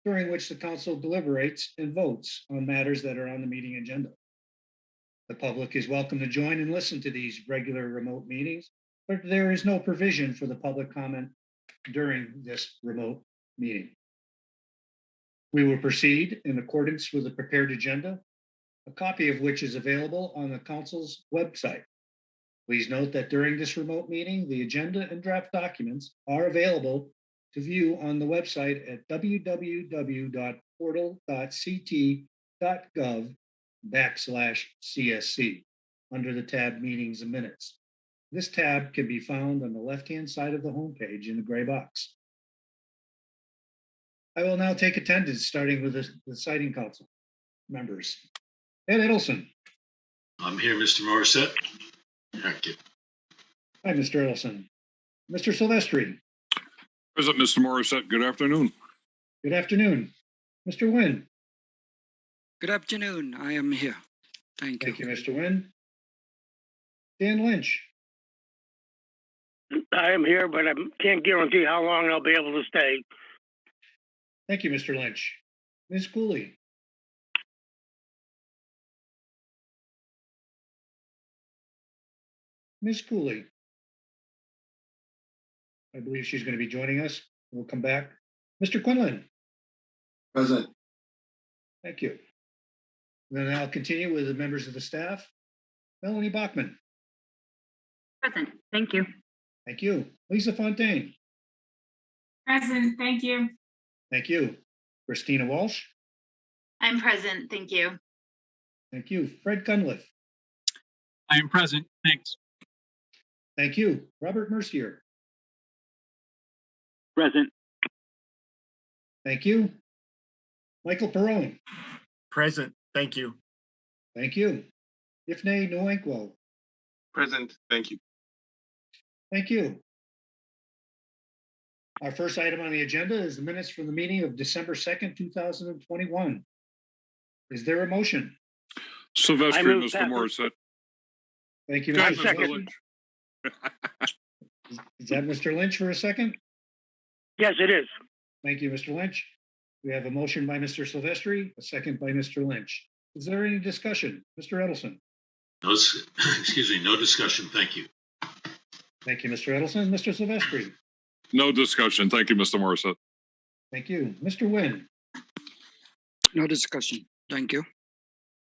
during which the council deliberates and votes on matters that are on the meeting agenda. The public is welcome to join and listen to these regular remote meetings, but there is no provision for the public comment during this remote meeting. We will proceed in accordance with the prepared agenda, a copy of which is available on the council's website. Please note that during this remote meeting, the agenda and draft documents are available to view on the website at www.portal.ct.gov/CSC under the tab Meetings and Minutes. This tab can be found on the left-hand side of the homepage in the gray box. I will now take attendance, starting with the Siting Council members. Ed Edelson. I'm here, Mr. Morissette. Thank you. Hi, Mr. Edelson. Mr. Silvestri. Present, Mr. Morissette. Good afternoon. Good afternoon. Mr. Nguyen. Good afternoon. I am here. Thank you. Thank you, Mr. Nguyen. Dan Lynch. I am here, but I can't guarantee how long I'll be able to stay. Thank you, Mr. Lynch. Ms. Cooley. Ms. Cooley. I believe she's going to be joining us. We'll come back. Mr. Quinlan. Present. Thank you. Then I'll continue with the members of the staff. Melanie Bachman. Present. Thank you. Thank you. Lisa Fontaine. Present. Thank you. Thank you. Christina Walsh. I'm present. Thank you. Thank you. Fred Cunliffe. I am present. Thanks. Thank you. Robert Mercier. Present. Thank you. Michael Perrone. Present. Thank you. Thank you. Ifne Noenquo. Present. Thank you. Thank you. Our first item on the agenda is the minutes from the meeting of December 2nd, 2021. Is there a motion? Silvestri, move Mr. that. Morissette. Thank you. Go ahead, Mr. Mr. Lynch. Lynch. Is that Mr. Lynch for a second? Yes, it is. Thank you, Mr. Lynch. We have a motion by Mr. Silvestri, a second by Mr. Lynch. Is there any discussion? Mr. Edelson. No, excuse me, no discussion. Thank you. Thank you, Mr. Edelson. Mr. Silvestri. No discussion. Thank you, Mr. Morissette. Thank you. Mr. Nguyen. No discussion. Thank you.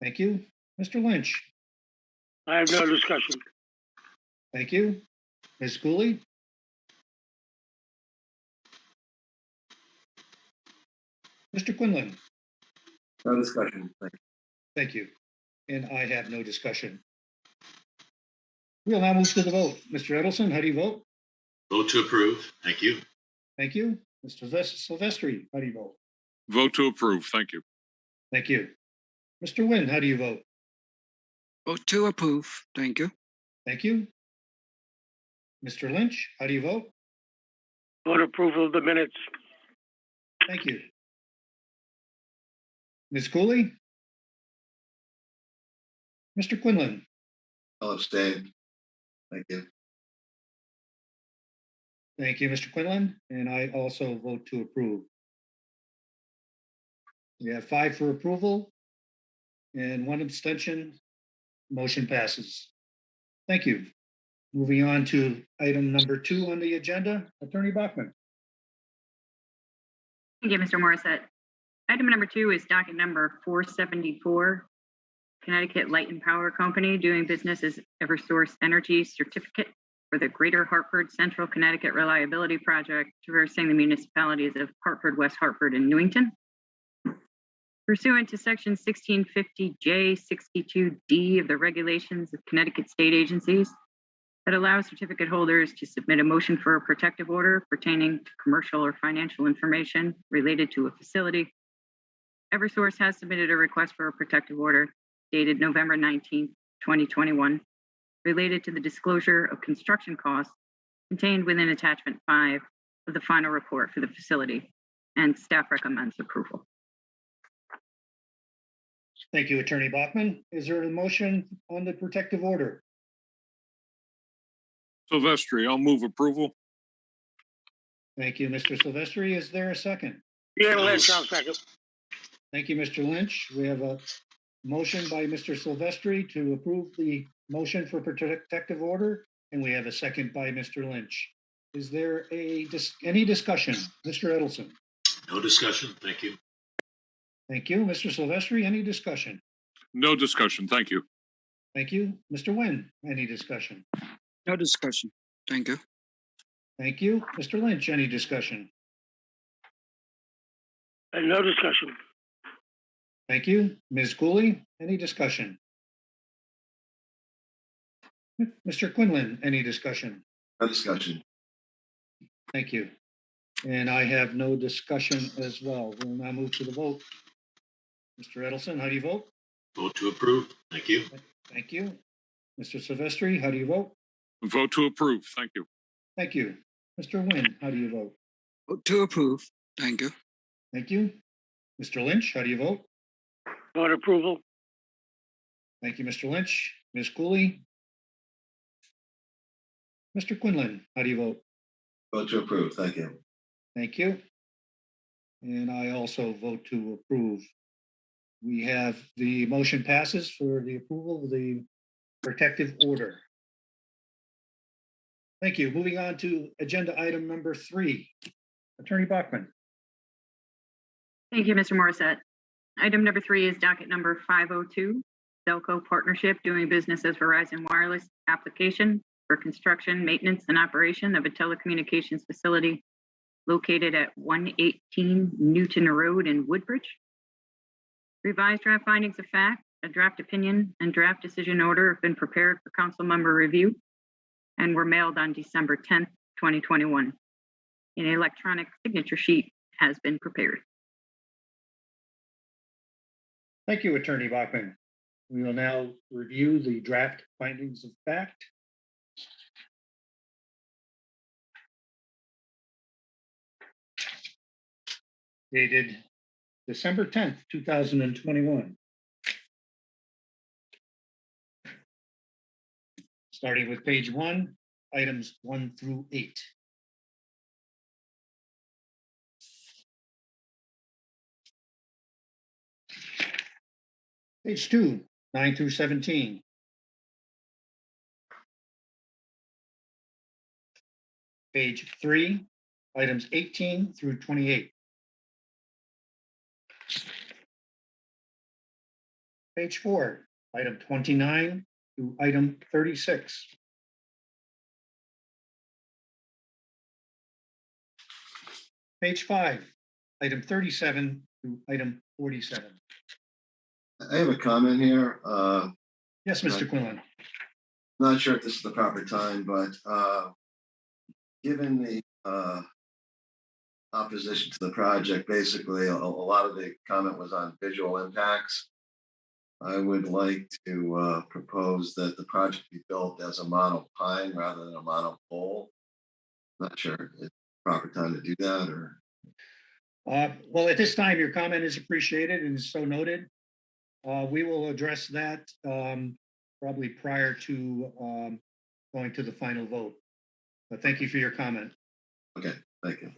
Thank you. Mr. Lynch. I have no discussion. Thank you. Ms. Cooley. Mr. Quinlan. No discussion. Thank you. Thank you. And I have no discussion. We'll now move to the vote. Mr. Edelson, how do you vote? Vote to approve. Thank you. Thank you. Mr. Silvestri, how do you vote? Vote to approve. Thank you. Thank you. Mr. Nguyen, how do you vote? Vote to approve. Thank you. Thank you. Mr. Lynch, how do you vote? Vote approval of the minutes. Thank you. Ms. Cooley? Mr. Quinlan? I'll abstain. Thank you. Thank you, Mr. Quinlan, and I also vote to approve. We have 5 for approval and 1 abstention. Motion passes. Thank you. Moving on to item number 2 on the agenda, Attorney Bachman. Thank you, Mr. Morissette. Item number 2 is docket number 474, Connecticut Light and Power Company doing business as Eversource Energy certificate for the Greater Hartford Central Connecticut Reliability Project, traversing the municipalities of Hartford, West Hartford, and Newington. Pursuant to Section 1650J62D of the Regulations of Connecticut State Agencies, that allows certificate holders to submit a motion for a protective order pertaining to commercial or financial information related to a facility. Eversource has submitted a request for a protective order dated November 19th, 2021, related to the disclosure of construction costs contained within attachment 5 of the final report for the facility, and staff recommends approval. Thank you, Attorney Bachman. Is there a motion on the protective order? Silvestri, I'll move approval. Thank you, Mr. Silvestri. Is there a second? Ian Lynch, I'll second. Thank you, Mr. Lynch. We have a motion by Mr. Silvestri to approve the motion for protective order, and we have a second by Mr. Lynch. Is there any discussion? Mr. Edelson? No discussion. Thank you. Thank you. Mr. Silvestri, any discussion? No discussion. Thank you. Thank you. Mr. Nguyen, any discussion? No discussion. Thank you. Thank you. Mr. Lynch, any discussion? No discussion. Thank you. Ms. Cooley, any discussion? Mr. Quinlan, any discussion? No discussion. Thank you. And I have no discussion as well. We'll now move to the vote. Mr. Edelson, how do you vote? Vote to approve. Thank you. Thank you. Mr. Silvestri, how do you vote? Vote to approve. Thank you. Thank you. Mr. Nguyen, how do you vote? Vote to approve. Thank you. Thank you. Mr. Lynch, how do you vote? Vote approval. Thank you, Mr. Lynch. Ms. Cooley? Mr. Quinlan, how do you vote? Vote to approve. Thank you. Thank you. And I also vote to approve. We have the motion passes for the approval of the protective order. Thank you. Moving on to agenda item number 3. Attorney Bachman. Thank you, Mr. Morissette. Item number 3 is docket number 502, Telco Partnership doing business as Verizon Wireless application for construction, maintenance, and operation of a telecommunications facility located at 118 Newton Road in Woodbridge. Revised draft findings of fact, a draft opinion, and draft decision order have been prepared for council member review and were mailed on December 10th, 2021. An electronic signature sheet has been prepared. Thank you, Attorney Bachman. We will now review the draft findings of fact. Dated December 10th, 2021. Starting with page 1, items 1 through 8. Page 2, 9 through 17. Page 3, items 18 through 28. Page 4, item 29 through item 36. Page 5, item 37 through item 47. I have a comment here. Yes, Mr. Quinlan. Not sure if this is the proper time, but given the opposition to the project, basically a lot of the comment was on visual impacts. I would like to propose that the project be built as a monopine rather than a monopole. Not sure if it's the proper time to do that or. Well, at this time, your comment is appreciated and is so noted. We will address that probably prior to going to the final vote. But thank you for your comment. Okay, thank you.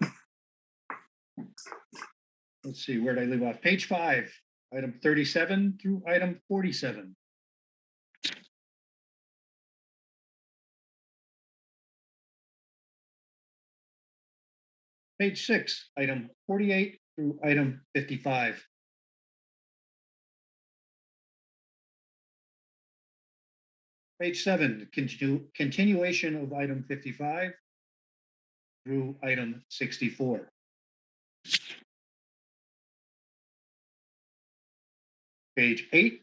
Let's see, where did I leave off? Page 5, item 37 through item 47. Page 6, item 48 through item 55. Page 7, continuation of item 55 through item 64. Page 8,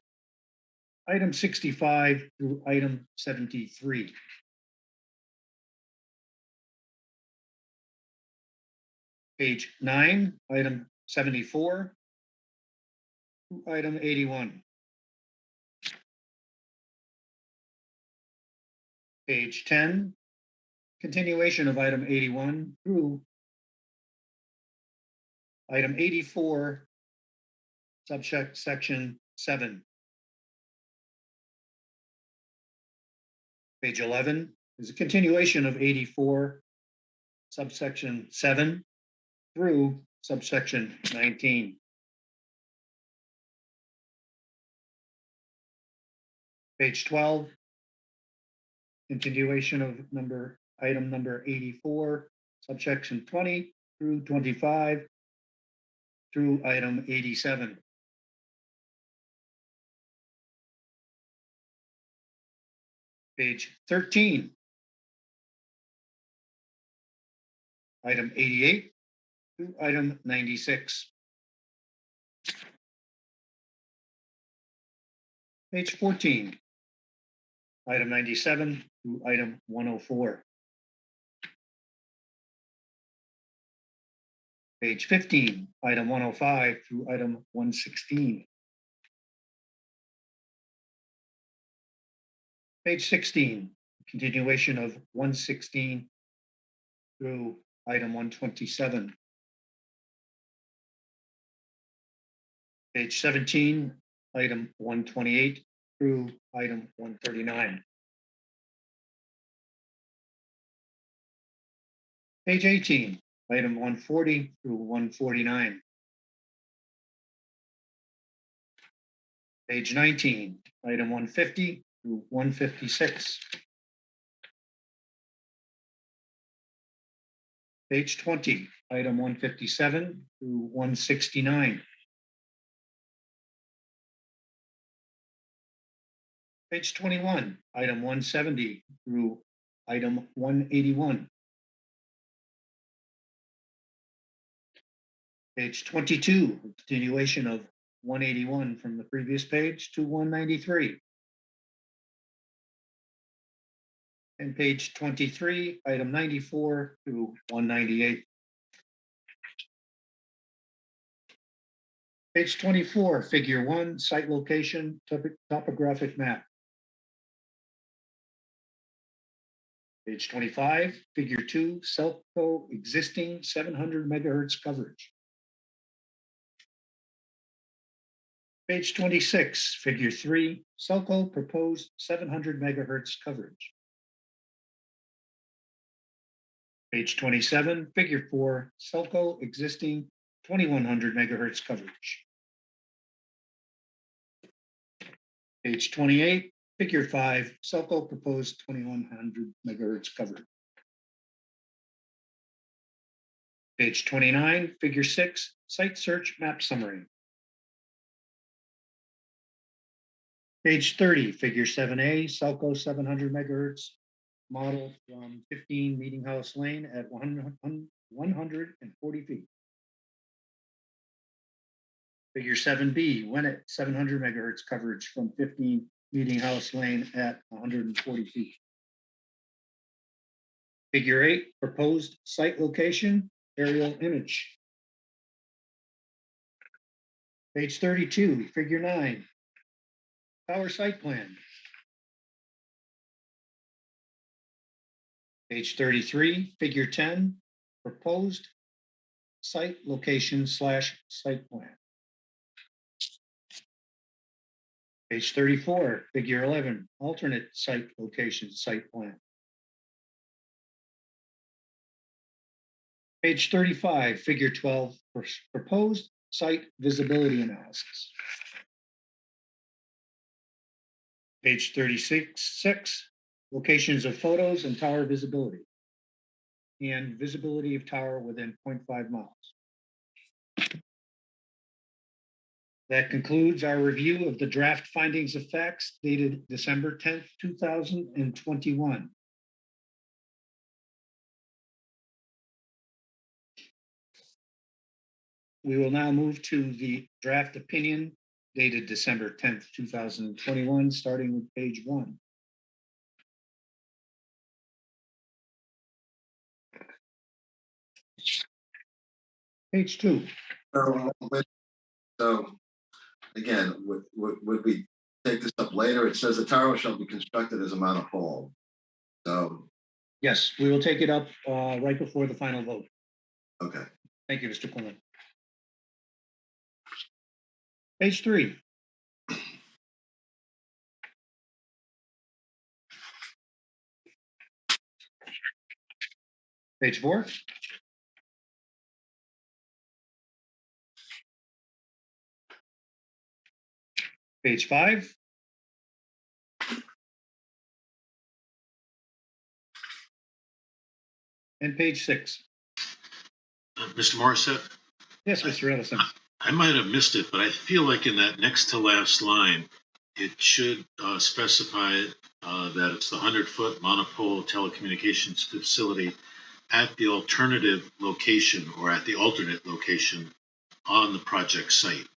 item 65 through item 73. Page 9, item 74 through item 81. Page 10, continuation of item 81 through item 84, subsection 7. Page 11 is a continuation of 84, subsection 7 through subsection 19. Page 12. Continuation of item number 84, subsection 20 through 25 through item 87. Page 13. Item 88 through item 96. Page 14. Item 97 through item 104. Page 15, item 105 through item 116. Page 16, continuation of 116 through item 127. Page 17, item 128 through item 139. Page 18, item 140 through 149. Page 19, item 150 through 156. Page 20, item 157 through 169. Page 21, item 170 through item 181. Page 22, continuation of 181 from the previous page to 193. And page 23, item 94 through 198. Page 24, figure 1, site location, topographic map. Page 25, figure 2, Selco existing 700 megahertz coverage. Page 26, figure 3, Selco proposed 700 megahertz coverage. Page 27, figure 4, Selco existing 2100 megahertz coverage. Page 28, figure 5, Selco proposed 2100 megahertz coverage. Page 29, figure 6, site search map summary. Page 30, figure 7A, Selco 700 megahertz model from 15 Meeting House Lane at 140 feet. Figure 7B, Winnet 700 megahertz coverage from 15 Meeting House Lane at 140 feet. Figure 8, proposed site location, aerial image. Page 32, figure 9, tower site plan. Page 33, figure 10, proposed site location / site plan. Page 34, figure 11, alternate site location site plan. Page 35, figure 12, proposed site visibility analysis. Page 36, locations of photos and tower visibility and visibility of tower within 0.5 miles. That concludes our review of the draft findings of facts dated December 10th, 2021. We will now move to the draft opinion dated December 10th, 2021, starting with page 1. Page 2. So again, would we take this up later? It says the tower shall be constructed as a monopole. So, Yes, we will take it up right before the final vote. okay. Thank you, Mr. Quinlan. Page 3. Page 4. Page 5. And page 6. Mr. Morissette, Yes, Mr. Ellison. I might have missed it, but I feel like in that next to last line, it should specify that it's the 100-foot monopole telecommunications facility at the alternative location or at the alternate location on the project site.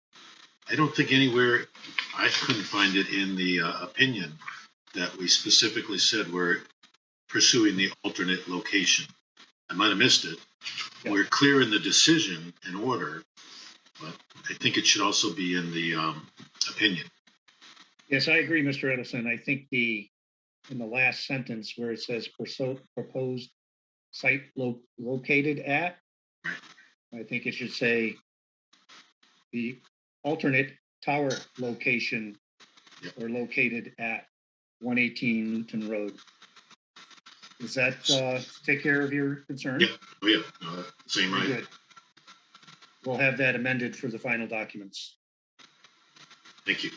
I don't think anywhere, I couldn't find it in the opinion that we specifically said we're pursuing the alternate location. I might have missed it. Yeah. We're clear in the decision and order, but I think it should also be in the opinion. Yes, I agree, Mr. Ellison. I think in the last sentence where it says proposed site located at, I think it should say the alternate tower location or located at 118 Newton Road. Does that take care of your concern? Yeah. Oh, yeah. Same Very right. good. We'll have that amended for the final documents. Thank you.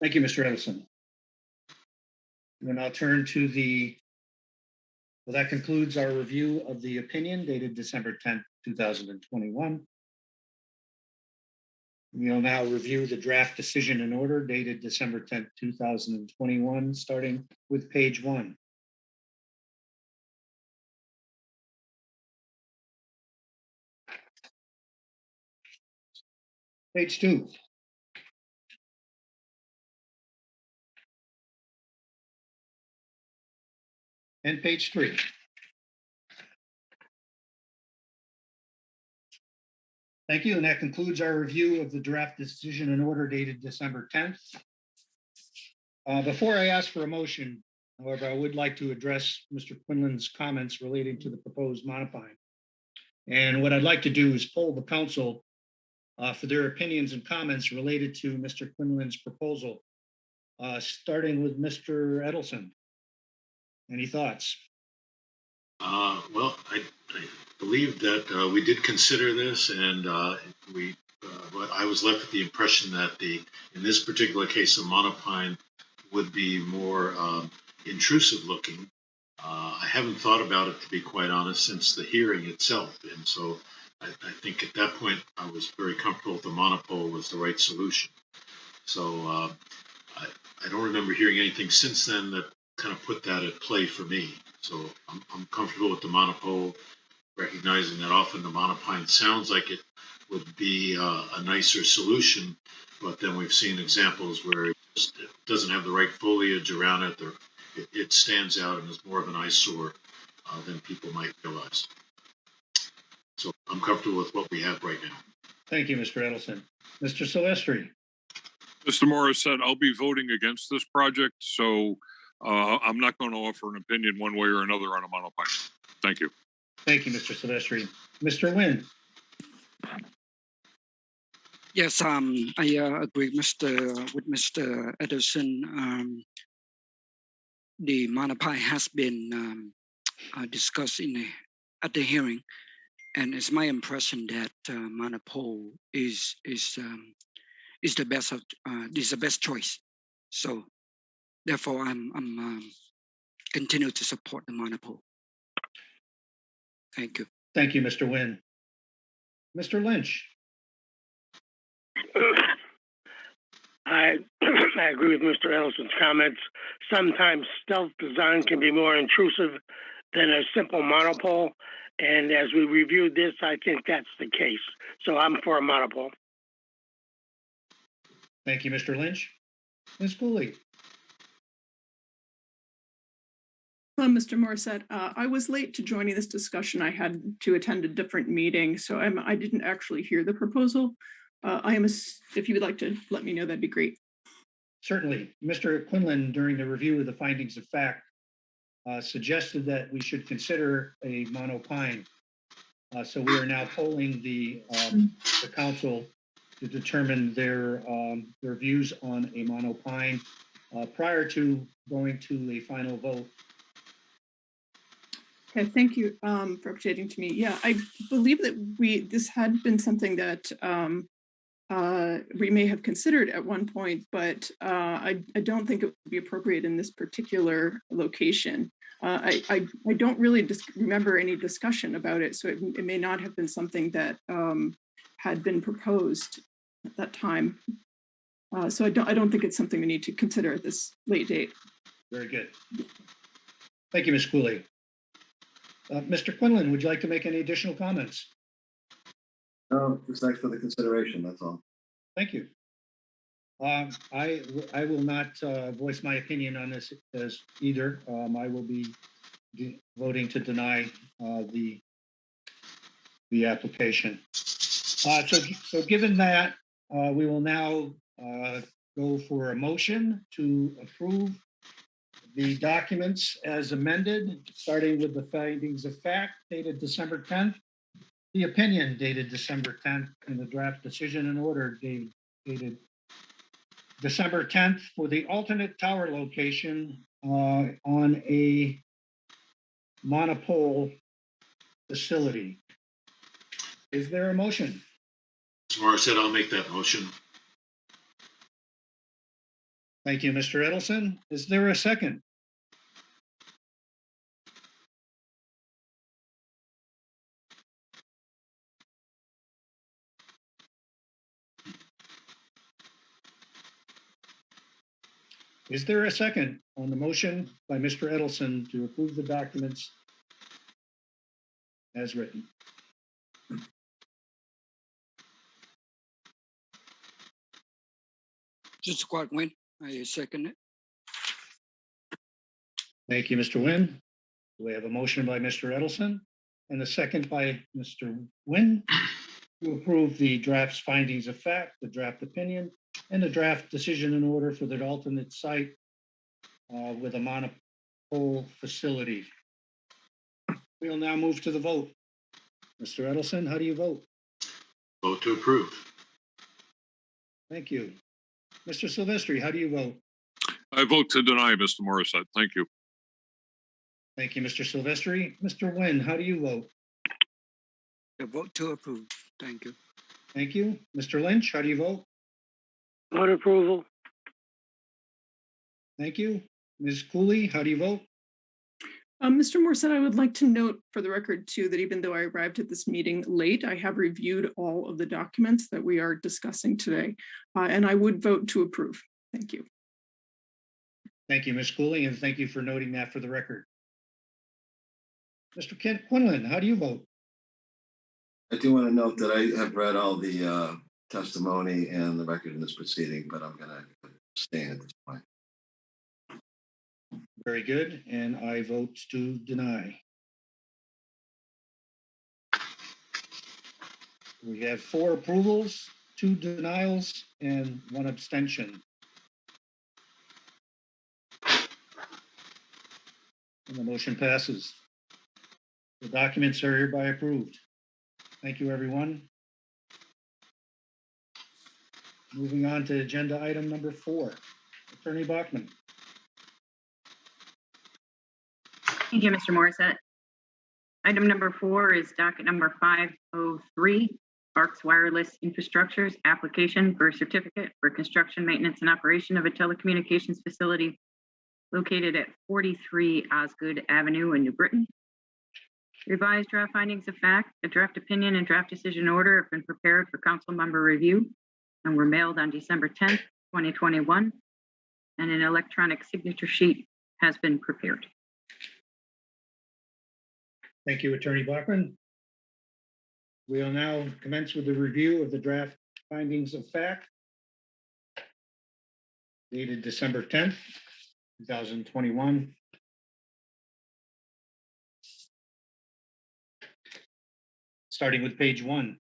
Thank you, Mr. Ellison. We'll now turn to that concludes our review of the opinion dated December 10th, 2021. We'll now review the draft decision and order dated December 10th, 2021, starting with page 1. Page 2. And page 3. Thank you, and that concludes our review of the draft decision and order dated December 10th. Before I ask for a motion, however, I would like to address Mr. Quinlan's comments relating to the proposed monopine. And what I'd like to do is poll the council for their opinions and comments related to Mr. Quinlan's proposal, starting with Mr. Edelson. Any thoughts? Well, I believe that we did consider this, and but I was left with the impression that in this particular case, a monopine would be more intrusive looking. I haven't thought about it, to be quite honest, since the hearing itself, and so I think at that point I was very comfortable with the monopole was the right solution. So I don't remember hearing anything since then that kind of put that at play for me. So I'm comfortable with the monopole, recognizing that often the monopine sounds like it would be a nicer solution, but then we've seen examples where it doesn't have the right foliage around it, or it stands out and is more of an eyesore than people might realize. So I'm comfortable with what we have right now. Thank you, Mr. Edelson. Mr. Silvestri. Mr. Morris said I'll be voting against this project, so I'm not going to offer an opinion one way or another on a monopine. Thank you. Thank you, Mr. Silvestri. Mr. Nguyen. Yes, I agree with Mr. Edison. The monopine has been discussed at the hearing, and it's my impression that monopole is the best choice. So therefore, I'm continue to support the monopole. Thank you. Thank you, Mr. Nguyen. Mr. Lynch. I agree with Mr. Ellison's comments. Sometimes stealth design can be more intrusive than a simple monopole. And as we reviewed this, I think that's the case. So I'm for a monopole. Thank you, Mr. Lynch. Ms. Cooley. Mr. Morissette, I was late to joining this discussion. I had to attend a different meeting, so I didn't actually hear the proposal. If you would like to let me know, that'd be great. Certainly. Mr. Quinlan, during the review of the findings of fact, suggested that we should consider a monopine. So we are now polling the council to determine their views on a monopine prior to going to a final vote. Okay, thank you for updating to me. Yeah, I believe that this had been something that we may have considered at one point, but I don't think it would be appropriate in this particular location. I don't really remember any discussion about it, so it may not have been something that had been proposed at that time. So I don't think it's something we need to consider at this late date. Very good. Thank you, Ms. Cooley. Mr. Quinlan, would you like to make any additional comments? No, just thanks for the consideration, that's all. Thank you. I will not voice my opinion on this as either. I will be voting to deny the application. So given that, we will now go for a motion to approve the documents as amended, starting with the findings of fact dated December 10th, the opinion dated December 10th, and the draft decision and order dated December 10th for the alternate tower location on a monopole facility. Is there a motion? Mr. Morissette, I'll make that motion. Thank you, Mr. Edelson. Is there a second? Is there a second on the motion by Mr. Edelson to approve the documents as written? This is Scott Wynn. I second it. Thank you, Mr. Nguyen. We have a motion by Mr. Edelson and a second by Mr. Nguyen to approve the draft's findings of fact, the draft opinion, and the draft decision in order for the alternate site with a monopole facility. We'll now move to the vote. Mr. Edelson, how do you vote? Vote to approve. Thank you. Mr. Silvestri, how do you vote? I vote to deny, Mr. Morissette. Thank you. Thank you, Mr. Silvestri. Mr. Nguyen, how do you vote? I vote to approve. Thank you. Thank you. Mr. Lynch, how do you vote? Vote approval. Thank you. Ms. Cooley, how do you vote? Mr. Morissette, I would like to note for the record too that even though I arrived at this meeting late, I have reviewed all of the documents that we are discussing today, and I would vote to approve. Thank you. Thank you, Ms. Cooley, and thank you for noting that for the record. Mr. Quinlan, how do you vote? I do want to note that I have read all the testimony and the record in this proceeding, but I'm going to abstain at this point. Very good, and I vote to deny. We have 4 approvals, 2 denials, and 1 abstention. And the motion passes. The documents are hereby approved. Thank you, everyone. Moving on to agenda item number 4. Attorney Bachman. Thank you, Mr. Morissette. Item number 4 is docket number 503, Sparks Wireless Infrastructure's application for a certificate for construction, maintenance, and operation of a telecommunications facility located at 43 Osgood Avenue in New Britain. Revised draft findings of fact, a draft opinion, and draft decision order have been prepared for council member review and were mailed on December 10th, 2021, and an electronic signature sheet has been prepared. Thank you, Attorney Bachman. We will now commence with the review of the draft findings of fact dated December 10th, 2021. Starting with page 1.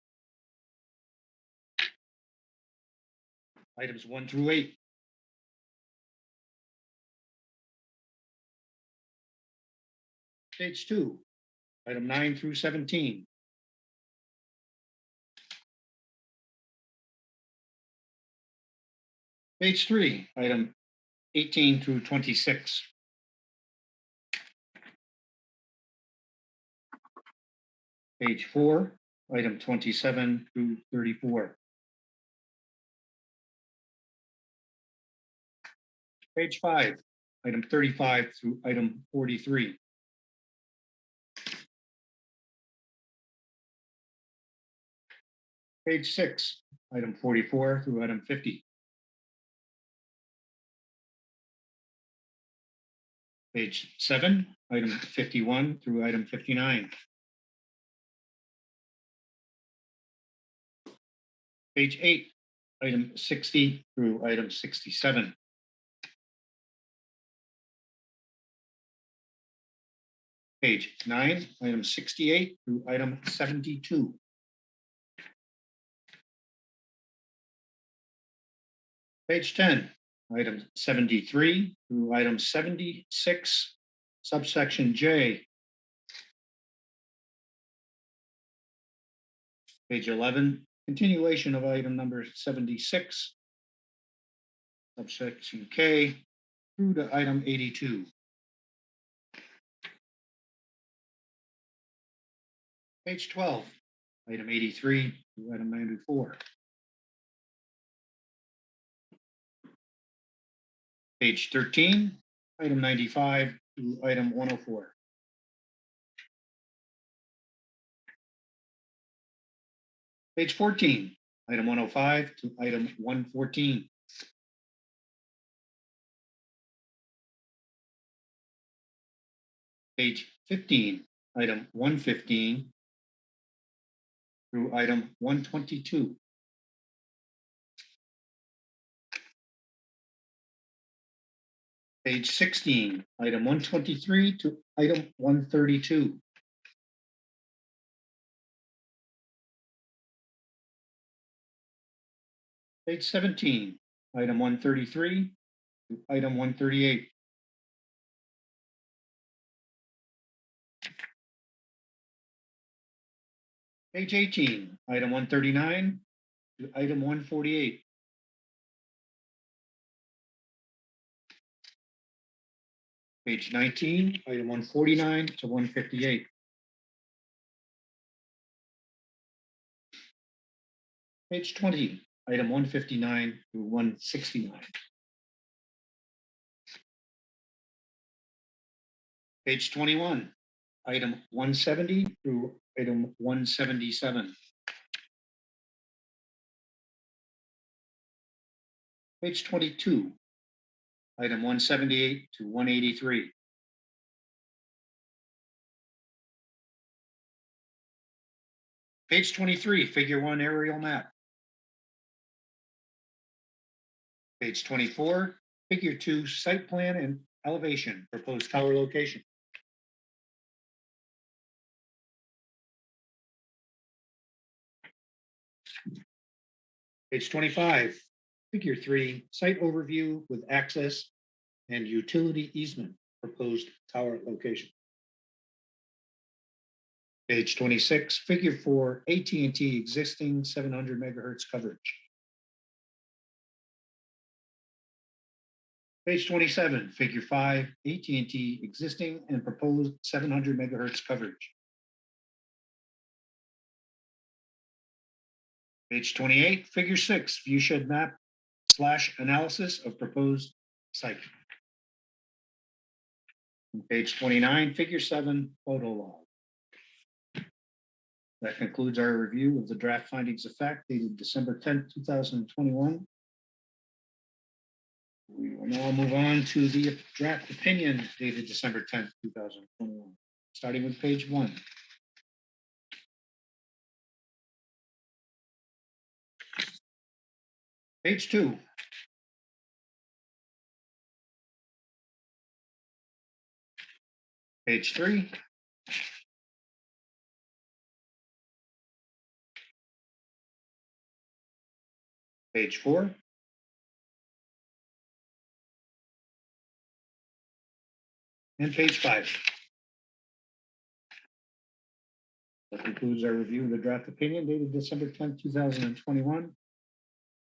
Items 1 through 8. Page 2. Item 9 through 17. Page 3, item 18 through 26. Page 4, item 27 through 34. Page 5, item 35 through item 43. Page 6, item 44 through item 50. Page 7, item 51 through item 59. Page 8, item 60 through item 67. Page 9, item 68 through item 72. Page 10, item 73 through item 76, subsection J. Page 11, continuation of item number 76, subsection K, through to item 82. Page 12, item 83 through item 94. Page 13, item 95 to item 104. Page 14, item 105 to item 114. Page 15, item 115 through item 122. Page 16, item 123 to item 132. Page 17, item 133 to item 138. Page 18, item 139 to item 148. Page 19, item 149 to 158. Page 20, item 159 to 169. Page 21, item 170 through item 177. Page 22, item 178 to 183. Page 23, figure 1 aerial map. Page 24, figure 2 site plan and elevation, proposed tower location. Page 25, figure 3 site overview with access and utility easement, proposed tower location. Page 26, figure 4 AT&T existing 700 megahertz coverage. Page 27, figure 5 AT&T existing and proposed 700 megahertz coverage. Page 28, figure 6 viewshed map / analysis of proposed site. And page 29, figure 7 photo log. That concludes our review of the draft findings of fact dated December 10th, 2021. We will now move on to the draft opinion dated December 10th, 2021, starting with page 1. Page 2. Page 3. Page 4. And page 5. That concludes our review of the draft opinion dated December 10th, 2021.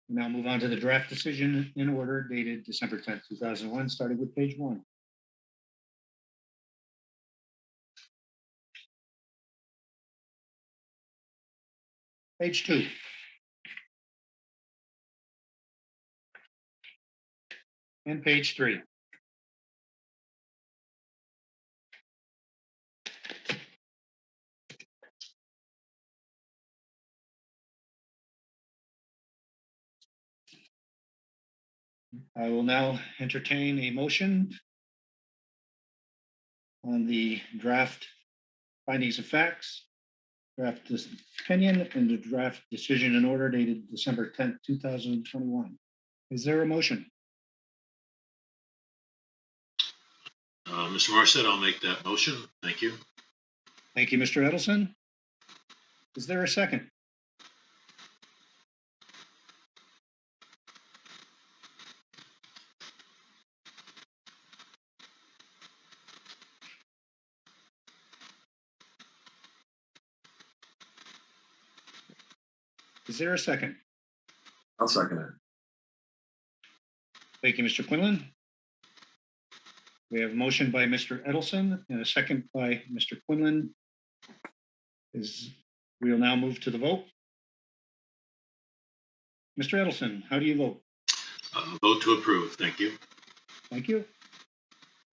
We now move on to the draft decision in order dated December 10th, 2001, starting with page 1. Page 2. and page 3. I will now entertain a motion on the draft findings of facts, draft opinion, and the draft decision in order dated December 10th, 2021. Is there a motion? Mr. Morissette, I'll make that motion. Thank you. Thank you, Mr. Edelson. Is there a second? Is there a second? I'll second it. Thank you, Mr. Quinlan. We have a motion by Mr. Edelson and a second by Mr. Quinlan. We will now move to the vote. Mr. Edelson, how do you vote? Vote to approve. Thank you. Thank you.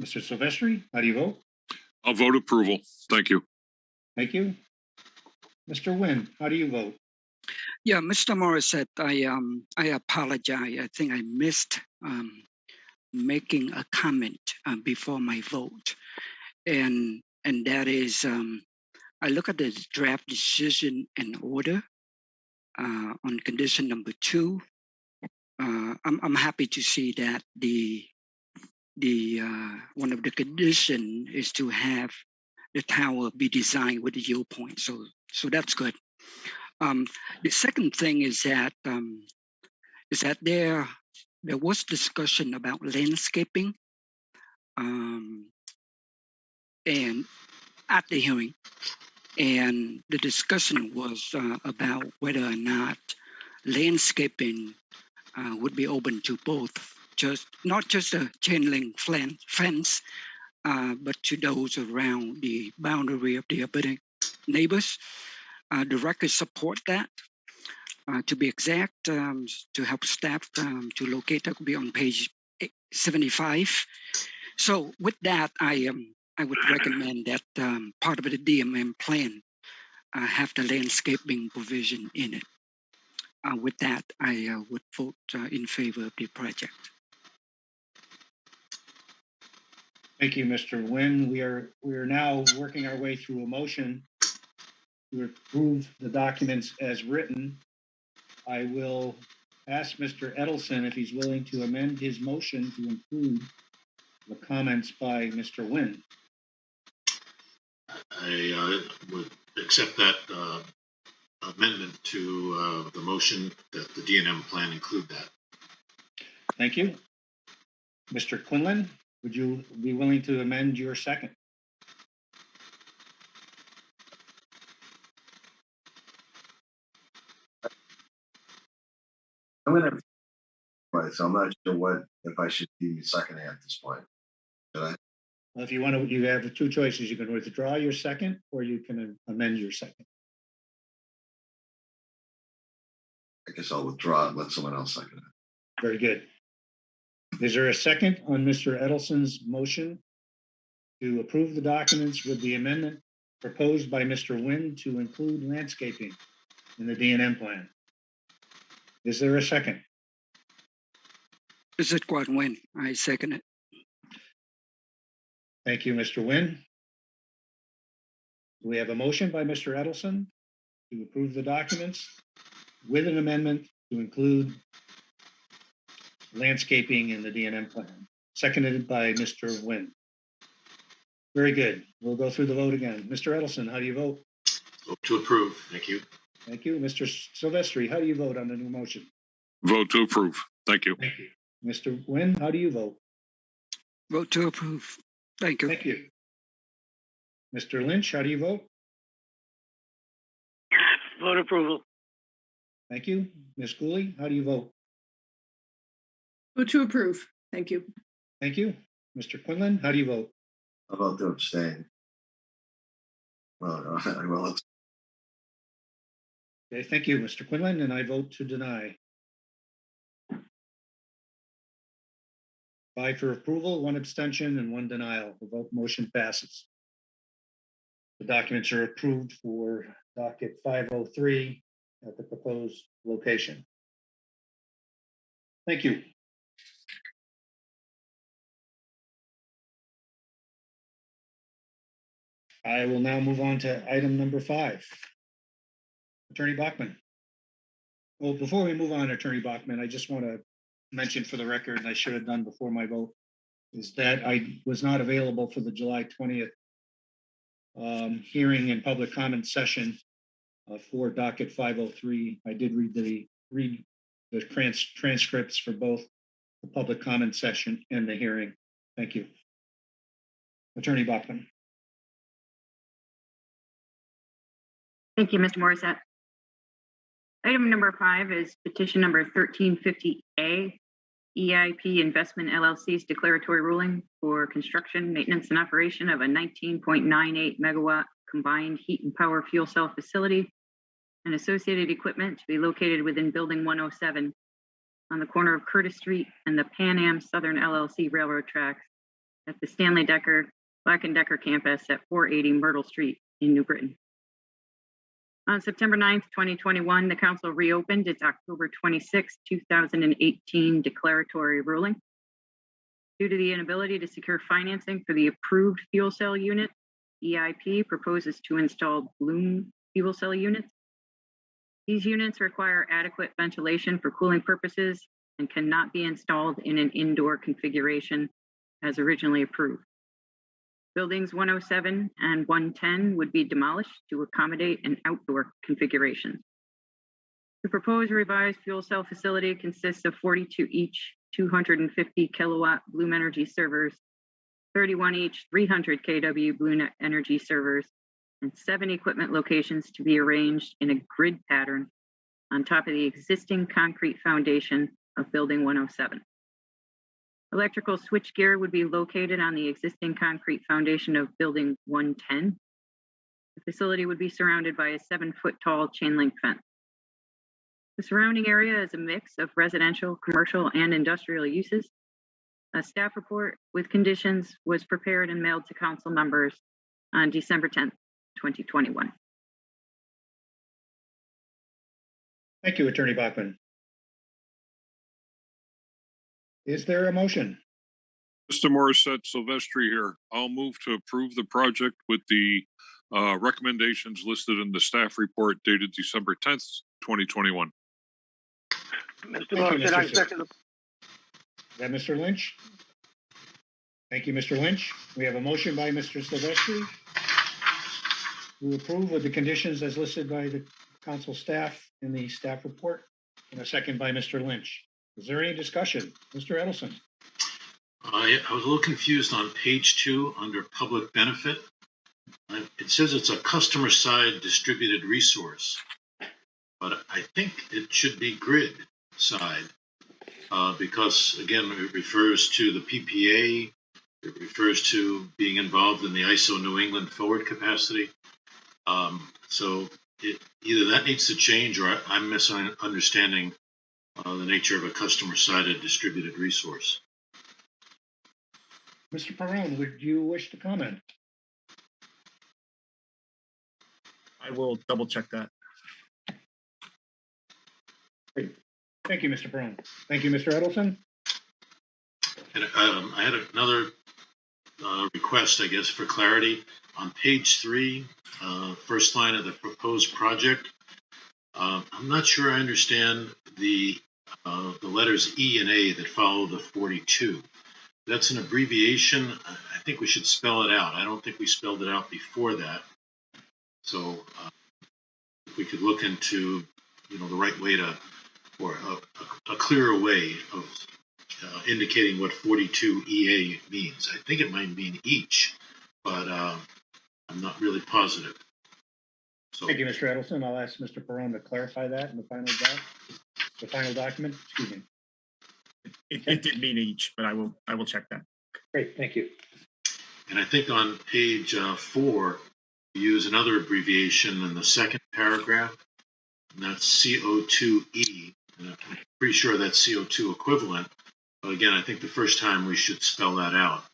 Mr. Silvestri, how do you vote? I'll vote approval. Thank you. Thank you. Mr. Nguyen, how do you vote? Yeah, Mr. Morissette, I apologize. I think I missed making a comment before my vote, and that is I look at the draft decision and order on condition number 2. I'm happy to see that the one of the condition is to have the tower be designed with a yield point. So that's good. The second thing is that there was discussion about landscaping and at the hearing, and the discussion was about whether or not landscaping would be open to both, not just a chain link fence, but to those around the boundary of the abutting neighbors. The record support that. To be exact, to help staff to locate, that could be on page 75. So with that, I would recommend that part of the DMM plan have the landscaping provision in it. With that, I would vote in favor of the project. Thank you, Mr. Nguyen. We are now working our way through a motion to approve the documents as written. I will ask Mr. Edelson if he's willing to amend his motion to include the comments by Mr. Nguyen. I would accept that amendment to the motion that the DNM plan include that. Thank you. Mr. Quinlan, would you be willing to amend your second? I'm gonna, right, so I'm not sure if I should be seconding at this point. Should I? Well, if you want to, you have the two choices. You can withdraw your second or you can amend your second. I guess I'll withdraw and let someone else second it. Very good. Is there a second on Mr. Edelson's motion to approve the documents with the amendment proposed by Mr. Nguyen to include landscaping in the DNM plan? Is there a second? Is it quite Nguyen? I second it. Thank you, Mr. Nguyen. We have a motion by Mr. Edelson to approve the documents with an amendment to include landscaping in the DNM plan, seconded by Mr. Nguyen. Very good. We'll go through the vote again. Mr. Edelson, how do you vote? Vote to approve. Thank you. Thank you. Mr. Silvestri, how do you vote on the new motion? Vote to approve. Thank you. Thank you. Mr. Nguyen, how do you vote? Vote to approve. Thank you. Thank you. Mr. Lynch, how do you vote? Vote approval. Thank you. Ms. Cooley, how do you vote? Vote to approve. Thank you. Thank you. Mr. Quinlan, how do you vote? I'll vote to abstain. Well, I will. Okay, thank you, Mr. Quinlan, and I vote to deny. 5 for approval, 1 abstention, and 1 denial. The vote motion passes. The documents are approved for docket 503 at the proposed location. Thank you. I will now move on to item number 5. Attorney Bachman. Well, before we move on, Attorney Bachman, I just want to mention for the record, and I should have done before my vote, is that I was not available for the July 20th hearing and public comment session for docket 503. I did read the transcripts for both the public comment session and the hearing. Thank you. Attorney Bachman. Thank you, Mr. Morissette. Item number 5 is petition number 1350A, EIP Investment LLC's declaratory ruling for construction, maintenance, and operation of a 19.98 megawatt combined heat and power fuel cell facility and associated equipment to be located within Building 107 on the corner of Curtis Street and the Pan Am Southern LLC railroad tracks at the Stanley Black & Decker campus at 480 Myrtle Street in New Britain. On September 9th, 2021, the council reopened its October 26, 2018 declaratory ruling. Due to the inability to secure financing for the approved fuel cell unit, EIP proposes to install Bloom fuel cell units. These units require adequate ventilation for cooling purposes and cannot be installed in an indoor configuration as originally approved. Buildings 107 and 110 would be demolished to accommodate an outdoor configuration. The proposed revised fuel cell facility consists of 42 each 250 kilowatt Bloom Energy servers, 31 each 300 kW Bloom Energy servers, and 7 equipment locations to be arranged in a grid pattern on top of the existing concrete foundation of Building 107. Electrical switchgear would be located on the existing concrete foundation of Building 110. The facility would be surrounded by a 7-foot tall chain link fence. The surrounding area is a mix of residential, commercial, and industrial uses. A staff report with conditions was prepared and mailed to council members on December 10th, 2021. Thank you, Attorney Bachman. Is there a motion? Mr. Morissette, Silvestri here. I'll move to approve the project with the recommendations listed in the staff report dated December 10th, 2021. Mr. Thank you, Morissette, I Mr. second. Is that Mr. Lynch? Thank you, Mr. Lynch. We have a motion by Mr. Silvestri to approve with the conditions as listed by the council staff in the staff report, and a second by Mr. Lynch. Is there any discussion? Mr. Edelson? I was a little confused on page 2 under public benefit. It says it's a customer side distributed resource, but I think it should be grid side because, again, it refers to the PPA. It refers to being involved in the ISO New England forward capacity. So either that needs to change or I'm misunderstanding the nature of a customer-sided distributed resource. Mr. Perrone, would you wish to comment? I will double check that. Great. Thank you, Mr. Perrone. Thank you, Mr. Edelson. And I had another request, I guess, for clarity. On page 3, first line of the proposed project, I'm not sure I understand the letters E and A that follow the 42. That's an abbreviation. I think we should spell it out. I don't think we spelled it out before that. So if we could look into, the right way to, or a clearer way of indicating what 42 EA means. I think it might mean each, but I'm not really positive. So, Thank you, Mr. Edelson. I'll ask Mr. Perrone to clarify that in the final document. Excuse me. It did mean each, but I will check that. Great, thank you. and I think on page 4, we use another abbreviation in the second paragraph, and that's CO2E. And I'm pretty sure that's CO2 equivalent, But again, I think the first time we should spell that out.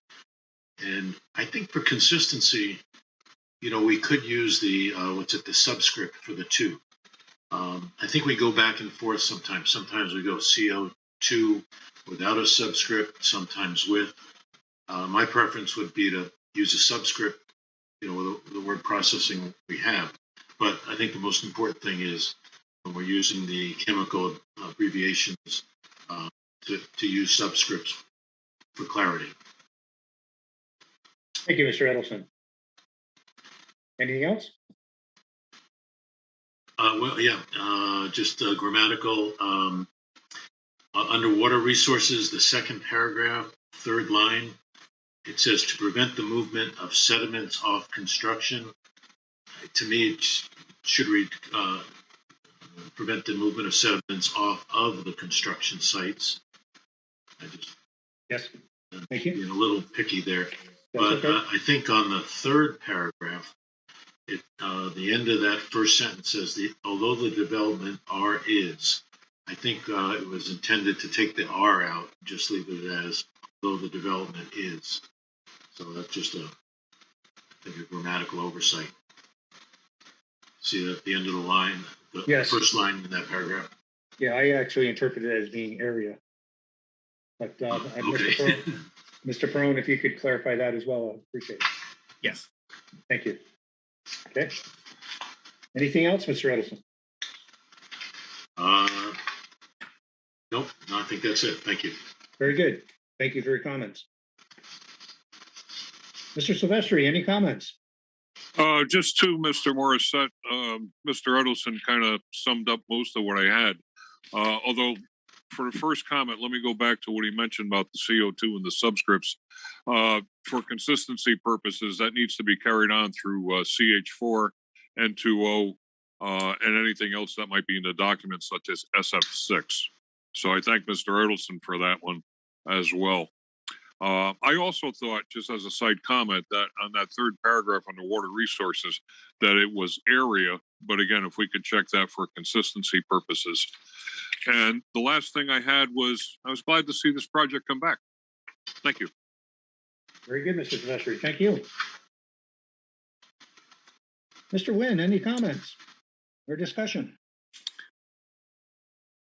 And I think for consistency, we could use the subscript for the two. I think we go back and forth sometimes. Sometimes we go CO2 without a subscript, sometimes with. My preference would be to use a subscript, with the word processing we have. But I think the most important thing is when we're using the chemical abbreviations to use subscripts for clarity. Thank you, Mr. Edelson. Anything else? Just grammatical. Underwater resources, the second paragraph, third line, it says to prevent the movement of sediments off construction. To me, it should read prevent the movement of sediments off of the construction sites. Yes. Thank you. Being a little picky there. That's But okay. I think on the third paragraph, the end of that first sentence says, although the development R is, I think it was intended to take the R out, just leave it as, though the development is. So that's just I think a grammatical oversight. See that at the end of the line, the Yes. first line in that paragraph. Yeah, I actually interpret it as being area. But Okay. Mr. Perone, if you could clarify that as well, I'd appreciate it. Yes. Thank you. Okay. Anything else, Mr. Edelson? Nope, no, I think that's it. Thank you. Very good. Thank you for your comments. Mr. Silvestri, any comments? Just to Mr. Morissette, Mr. Edelson kind of summed up most of what I had. Although for the first comment, let me go back to what he mentioned about the CO2 and the subscripts. For consistency purposes, that needs to be carried on through CH4, N2O, and anything else that might be in the document, such as SF6. So I thank Mr. Edelson for that one as well. I also thought, just as a side comment, that on that third paragraph on the water resources, that it was area. But again, if we could check that for consistency purposes. And the last thing I had was, I was glad to see this project come back. Thank you. Very good, Mr. Silvestri. Thank you. Mr. Nguyen, any comments or discussion?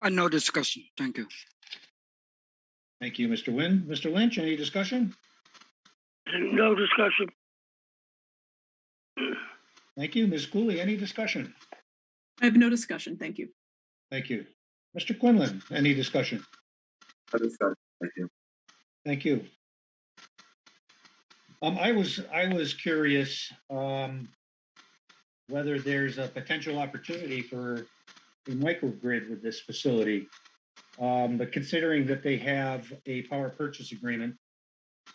No discussion. Thank you. Thank you, Mr. Nguyen. Mr. Lynch, any discussion? No discussion. Thank you. Ms. Cooley, any discussion? I have no discussion. Thank you. Thank you. Mr. Quinlan, any discussion? No discussion. Thank you. Thank you. I was curious whether there's a potential opportunity for a microgrid with this facility. But considering that they have a power purchase agreement,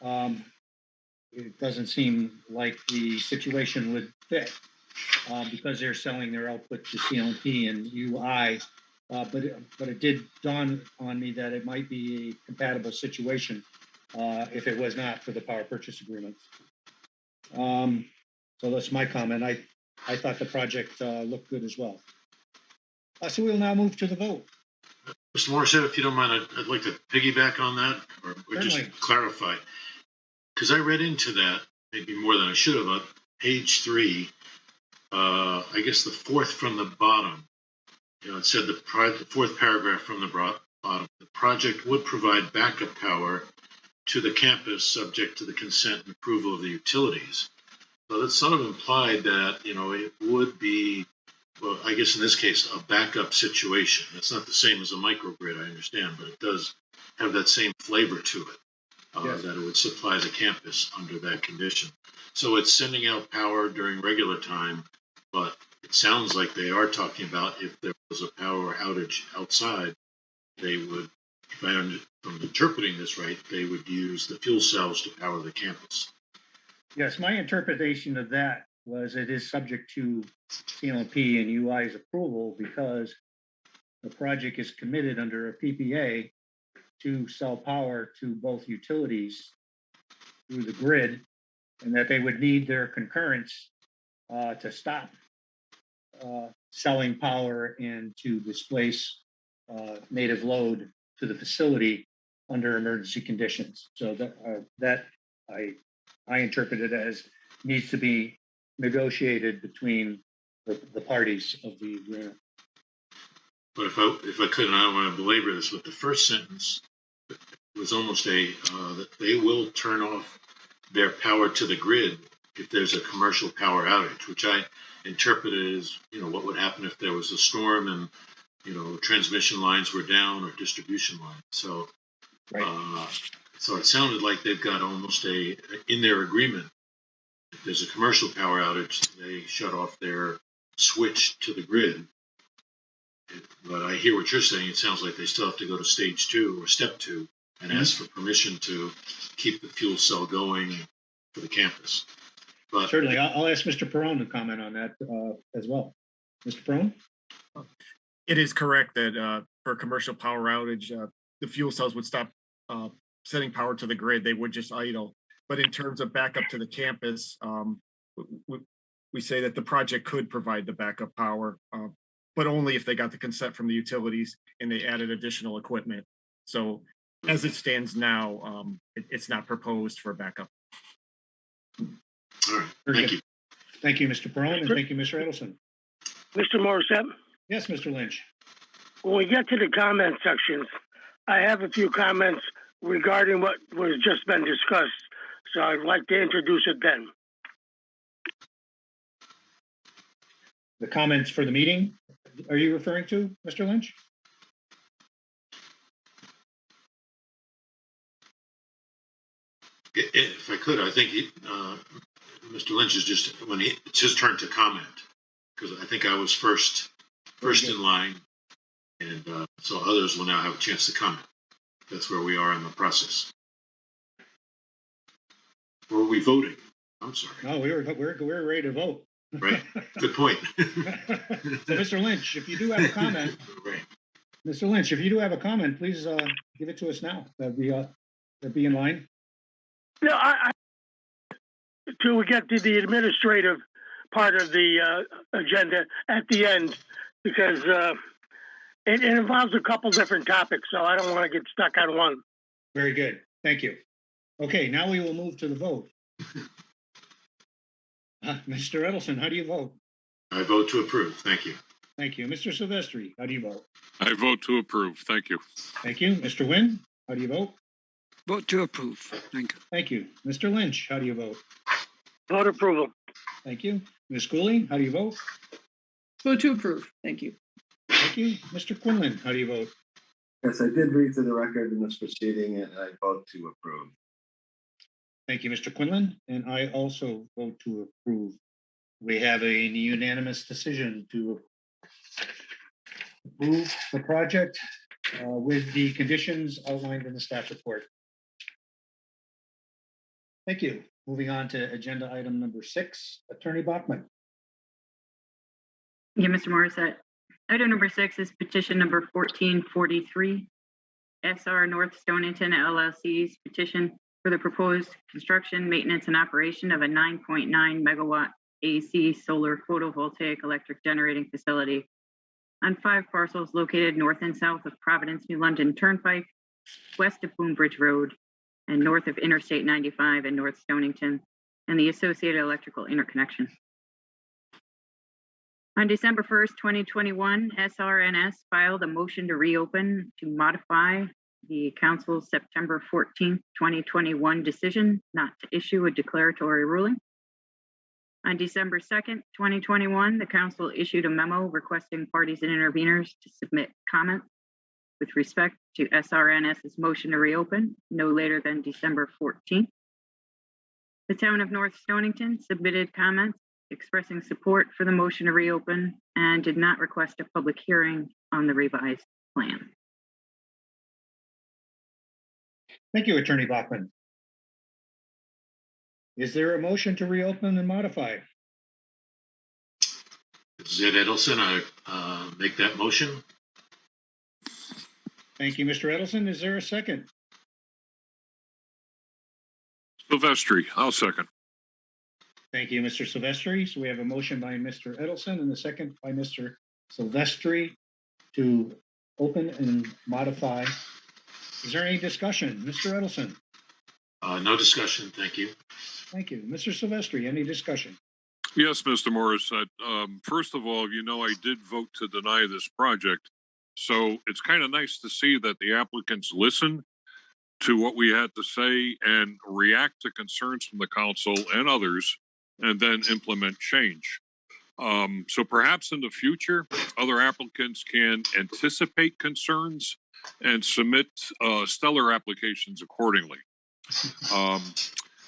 it doesn't seem like the situation would fit because they're selling their output to CLP and UI. But it did dawn on me that it might be a compatible situation if it was not for the power purchase agreement. So that's my comment. I thought the project looked good as well. So we'll now move to the vote. Mr. Morissette, if you don't mind, I'd like to piggyback on that or just Certainly. clarify. Because I read into that, maybe more than I should have, page 3, I guess the fourth from the bottom. It said the fourth paragraph from the bottom. The project would provide backup power to the campus subject to the consent and approval of the utilities. So that sort of implied that, it would be, well, I guess in this case, a backup situation. It's not the same as a microgrid, I understand, but it does have that same flavor to it, Yes. that it would supply the campus under that condition. So it's sending out power during regular time, but it sounds like they are talking about if there was a power outage outside, they would, if I'm interpreting this right, they would use the fuel cells to power the campus. Yes, my interpretation of that was it is subject to CLP and UI's approval because the project is committed under a PPA to sell power to both utilities through the grid, and that they would need their concurrence to stop selling power and to displace native load to the facility under emergency conditions. So that I interpret it as needs to be negotiated between the parties of the agreement. But if I could, and I don't want to belabor this, but the first sentence was almost that they will turn off their power to the grid if there's a commercial power outage, which I interpreted as, what would happen if there was a storm and, transmission lines were down or distribution lines. So, Right. So it sounded like they've got almost in their agreement, if there's a commercial power outage, they shut off their switch to the grid. But I hear what you're saying. It sounds like they still have to go to stage 2 or step 2 and ask for permission to keep the fuel cell going for the campus. But Certainly, I'll ask Mr. Perone to comment on that as well. Mr. Perone? It is correct that for a commercial power outage, the fuel cells would stop sending power to the grid. They would just idle. But in terms of backup to the campus, we say that the project could provide the backup power, but only if they got the consent from the utilities and they added additional equipment. So as it stands now, it's not proposed for backup. all right, thank you. Thank you, Mr. Perone, and thank you, Mr. Edelson. Mr. Morissette, Yes, Mr. Lynch. when we get to the comment sections, I have a few comments regarding what was just been discussed. So I'd like to introduce it then. The comments for the meeting, are you referring to, Mr. Lynch? If I could, I think Mr. Lynch is it's his turn to comment, because I think I was first in line, and so others will now have a chance to comment. That's where we are in the process. Or are we voting? I'm sorry. No, we're ready to vote. Right. Good point. So, Mr. Lynch, if you do have a comment, Right. Mr. Lynch, if you do have a comment, please give it to us now. That'd be in line. No, till we get to the administrative part of the agenda at the end, because it involves a couple different topics, so I don't want to get stuck on one. Very good. Thank you. Okay, now we will move to the vote. Mr. Edelson, how do you vote? I vote to approve. Thank you. Thank you. Mr. Silvestri, how do you vote? I vote to approve. Thank you. Thank you. Mr. Nguyen, how do you vote? Vote to approve. Thank you. Thank you. Mr. Lynch, how do you vote? Vote approval. Thank you. Ms. Cooley, how do you vote? Vote to approve. Thank you. Thank you. Mr. Quinlan, how do you vote? Yes, I did read through the record in this proceeding and I vote to approve. Thank you, Mr. Quinlan, and I also vote to approve. We have a unanimous decision to approve the project with the conditions outlined in the staff report. Thank you. Moving on to agenda item number 6, Attorney Bachman. Yeah, Mr. Morissette. Item number 6 is petition number 1443, SR North Stonington LLC's petition for the proposed construction, maintenance, and operation of a 9.9 megawatt AC solar photovoltaic electric generating facility on 5 parcels located north and south of Providence, New London Turnpike, west of Boombridge Road, and north of Interstate 95 in North Stonington, and the associated electrical interconnection. On December 1st, 2021, SRNS filed a motion to reopen to modify the council's September 14th, 2021 decision not to issue a declaratory ruling. On December 2nd, 2021, the council issued a memo requesting parties and interveners to submit comments with respect to SRNS's motion to reopen no later than December 14th. The town of North Stonington submitted comments expressing support for the motion to reopen and did not request a public hearing on the revised plan. Thank you, Attorney Bachman. Is there a motion to reopen and modify? This is Ed Edelson. I make that motion. Thank you, Mr. Edelson. Is there a second? Silvestri, I'll second. Thank you, Mr. Silvestri. So we have a motion by Mr. Edelson and a second by Mr. Silvestri to open and modify Is there any discussion? Mr. Edelson? No discussion, thank you. Thank you. Mr. Silvestri, any discussion? Yes, Mr. Morissette. First of all, I did vote to deny this project. So it's kind of nice to see that the applicants listen to what we had to say and react to concerns from the council and others, and then implement change. So perhaps in the future, other applicants can anticipate concerns and submit stellar applications accordingly.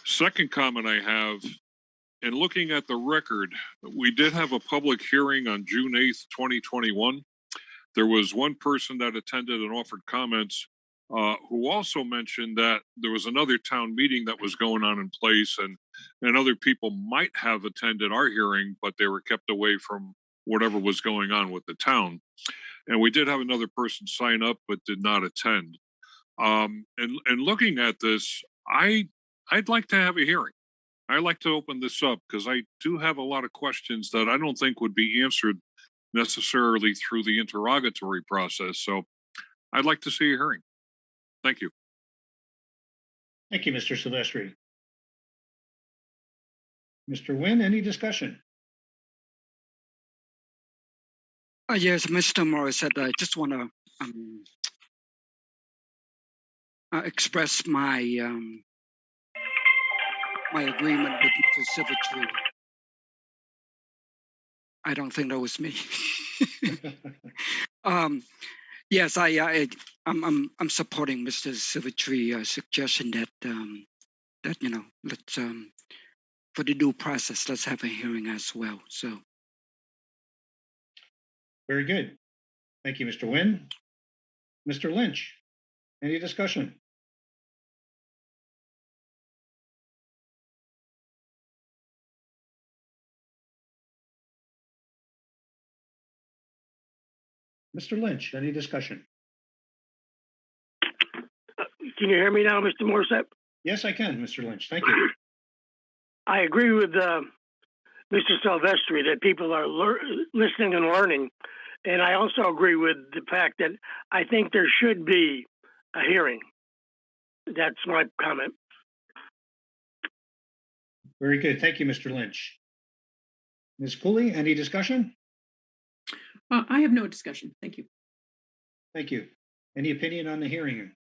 Second comment I have, in looking at the record, we did have a public hearing on June 8th, 2021. There was one person that attended and offered comments who also mentioned that there was another town meeting that was going on in place, and other people might have attended our hearing, but they were kept away from whatever was going on with the town. And we did have another person sign up but did not attend. And looking at this, I'd like to have a hearing. I'd like to open this up because I do have a lot of questions that I don't think would be answered necessarily through the interrogatory process. So I'd like to see a hearing. Thank you. Thank you, Mr. Silvestri. Mr. Nguyen, any discussion? Yes, Mr. Morissette, I just want to express my my agreement with Mr. Silvestri. I don't think that was me. Yes, I'm supporting Mr. Silvestri's suggestion that let's for the due process, let's have a hearing as well. So Very good. Thank you, Mr. Nguyen. Mr. Lynch, any discussion? Mr. Lynch, any discussion? Can you hear me now, Mr. Morissette? Yes, I can, Mr. Lynch. Thank you. I agree with Mr. Silvestri that people are listening and learning. And I also agree with the fact that I think there should be a hearing. That's my comment. Very good. Thank you, Mr. Lynch. Ms. Cooley, any discussion? I have no discussion. Thank you. Thank you. Any opinion on the hearing?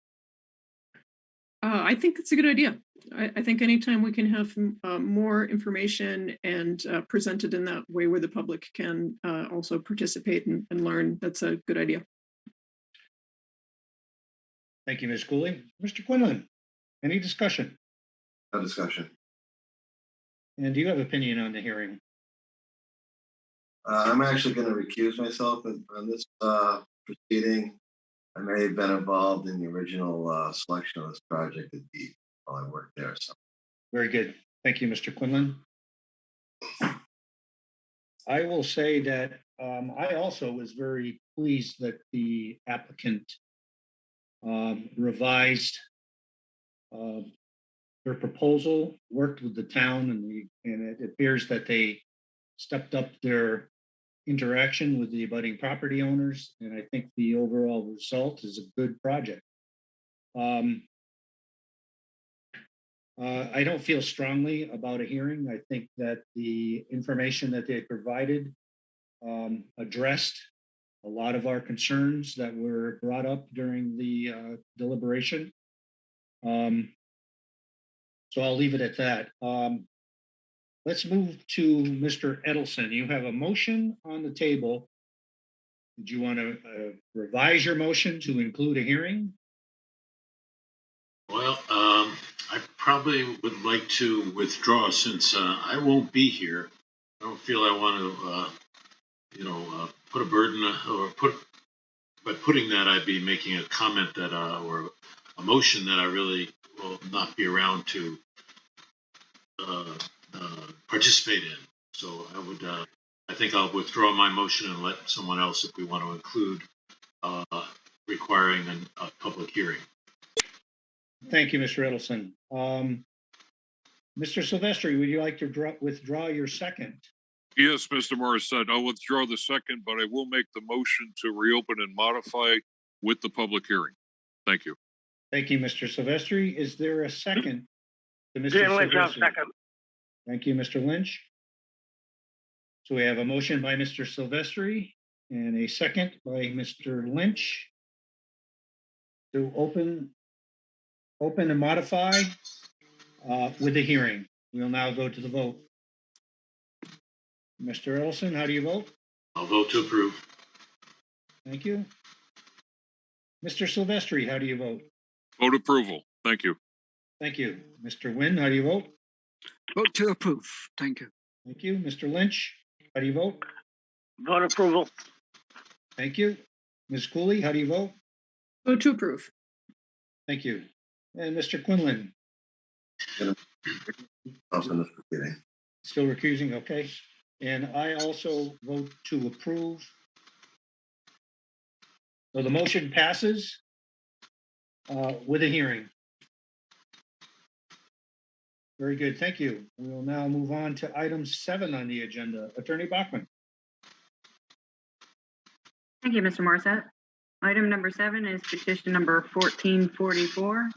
I think it's a good idea. I think anytime we can have more information and presented in that way where the public can also participate and learn, that's a good idea. Thank you, Ms. Cooley. Mr. Quinlan, any discussion? No discussion. And do you have opinion on the hearing? I'm actually going to recuse myself on this proceeding. I may have been involved in the original selection of this project at DEEP while I worked there. So. Very good. Thank you, Mr. Quinlan. I will say that I also was very pleased that the applicant revised their proposal, worked with the town, and it appears that they stepped up their interaction with the abutting property owners, and I think the overall result is a good project. I don't feel strongly about a hearing. I think that the information that they provided addressed a lot of our concerns that were brought up during the deliberation. So I'll leave it at that. Let's move to Mr. Edelson. You have a motion on the table. Do you want to revise your motion to include a hearing? Well, I probably would like to withdraw since I won't be here. I don't feel I want to, put a burden by putting that, I'd be making a comment that, or a motion that I really will not be around to participate in. So I think I'll withdraw my motion and let someone else, if we want to include requiring a public hearing. Thank you, Mr. Edelson. Mr. Silvestri, would you like to withdraw your second? Yes, Mr. Morissette, I'll withdraw the second, but I will make the motion to reopen and modify with the public hearing. Thank you. Thank you, Mr. Silvestri. Is there a second to Mr. Dan Lynch, I'll Silvestri? second. Thank you, Mr. Lynch. So we have a motion by Mr. Silvestri and a second by Mr. Lynch to open and modify with a hearing. We'll now go to the vote. Mr. Edelson, how do you vote? I'll vote to approve. Thank you. Mr. Silvestri, how do you vote? Vote approval. Thank you. Thank you. Mr. Nguyen, how do you vote? Vote to approve. Thank you. Thank you. Mr. Lynch, how do you vote? Vote approval. Thank you. Ms. Cooley, how do you vote? Vote to approve. Thank you. And Mr. Quinlan, Off in the proceeding. still recusing, okay. And I also vote to approve. So the motion passes with a hearing. Very good, thank you. We will now move on to item 7 on the agenda. Attorney Bachman. Thank you, Mr. Morissette. Item number 7 is petition number 1444,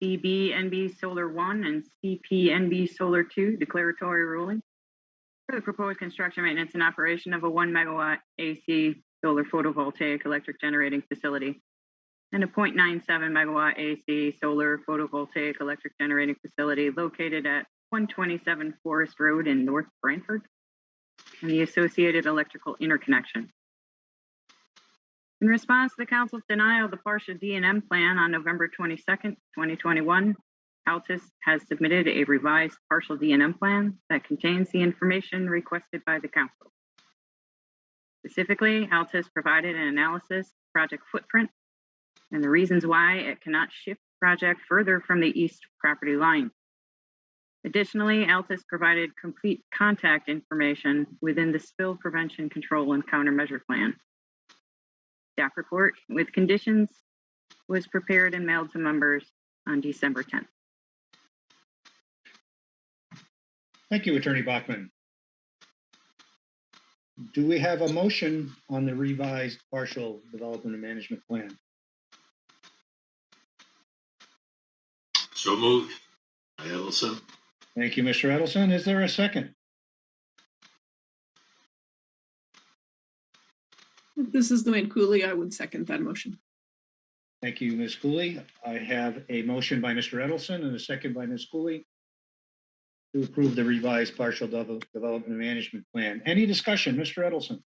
CBNB Solar 1 and CPNB Solar 2 declaratory ruling for the proposed construction, maintenance, and operation of a 1 megawatt AC solar photovoltaic electric generating facility and a 0.97 megawatt AC solar photovoltaic electric generating facility located at 127 Forest Road in North Brantford and the associated electrical interconnection. In response to the council's denial of the partial D&M plan on November 22nd, 2021, Altus has submitted a revised partial D&M plan that contains the information requested by the council. Specifically, Altus provided an analysis of project footprint and the reasons why it cannot shift project further from the east property line. Additionally, Altus provided complete contact information within the spill prevention control and countermeasure plan. Staff report with conditions was prepared and mailed to members on December 10th. Thank you, Attorney Bachman. Do we have a motion on the revised partial development and management plan? So moved. Edelson. Thank you, Mr. Edelson. Is there a second? This is Luann Cooley. I would second that motion. Thank you, Ms. Cooley. I have a motion by Mr. Edelson and a second by Ms. Cooley to approve the revised partial development and management plan. Any discussion, Mr. Edelson?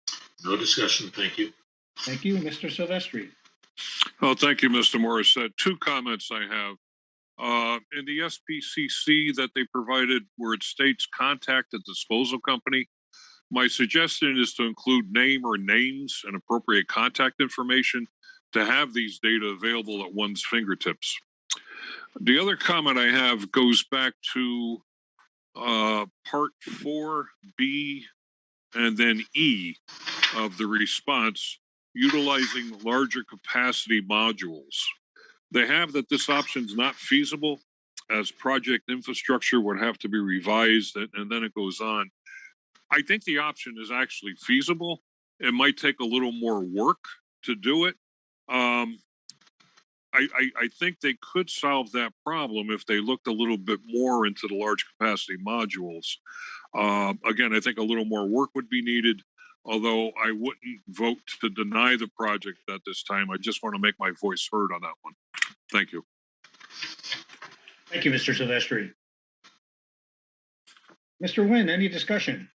No discussion. Thank you. Thank you, Mr. Silvestri. Oh, thank you, Mr. Morissette. 2 comments I have. In the SPCC that they provided where it states contact a disposal company, my suggestion is to include name or names and appropriate contact information to have these data available at one's fingertips. The other comment I have goes back to part 4B and then E of the response, utilizing larger capacity modules. They have that this option is not feasible as project infrastructure would have to be revised, and then it goes on. I think the option is actually feasible. It might take a little more work to do it. I think they could solve that problem if they looked a little bit more into the large capacity modules. Again, I think a little more work would be needed, although I wouldn't vote to deny the project at this time. I just want to make my voice heard on that one. Thank you. Thank you, Mr. Silvestri. Mr. Nguyen, any discussion?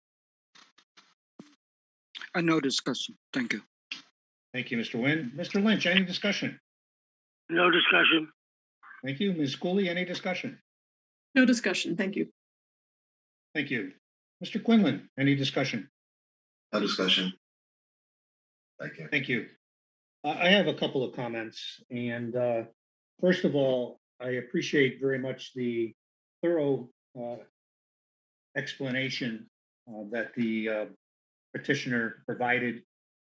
No discussion. Thank you. Thank you, Mr. Nguyen. Mr. Lynch, any discussion? No discussion. Thank you. Ms. Cooley, any discussion? No discussion. Thank you. Thank you. Mr. Quinlan, any discussion? No discussion. Thank you. Thank you. I have a couple of comments. And first of all, I appreciate very much the thorough explanation that the petitioner provided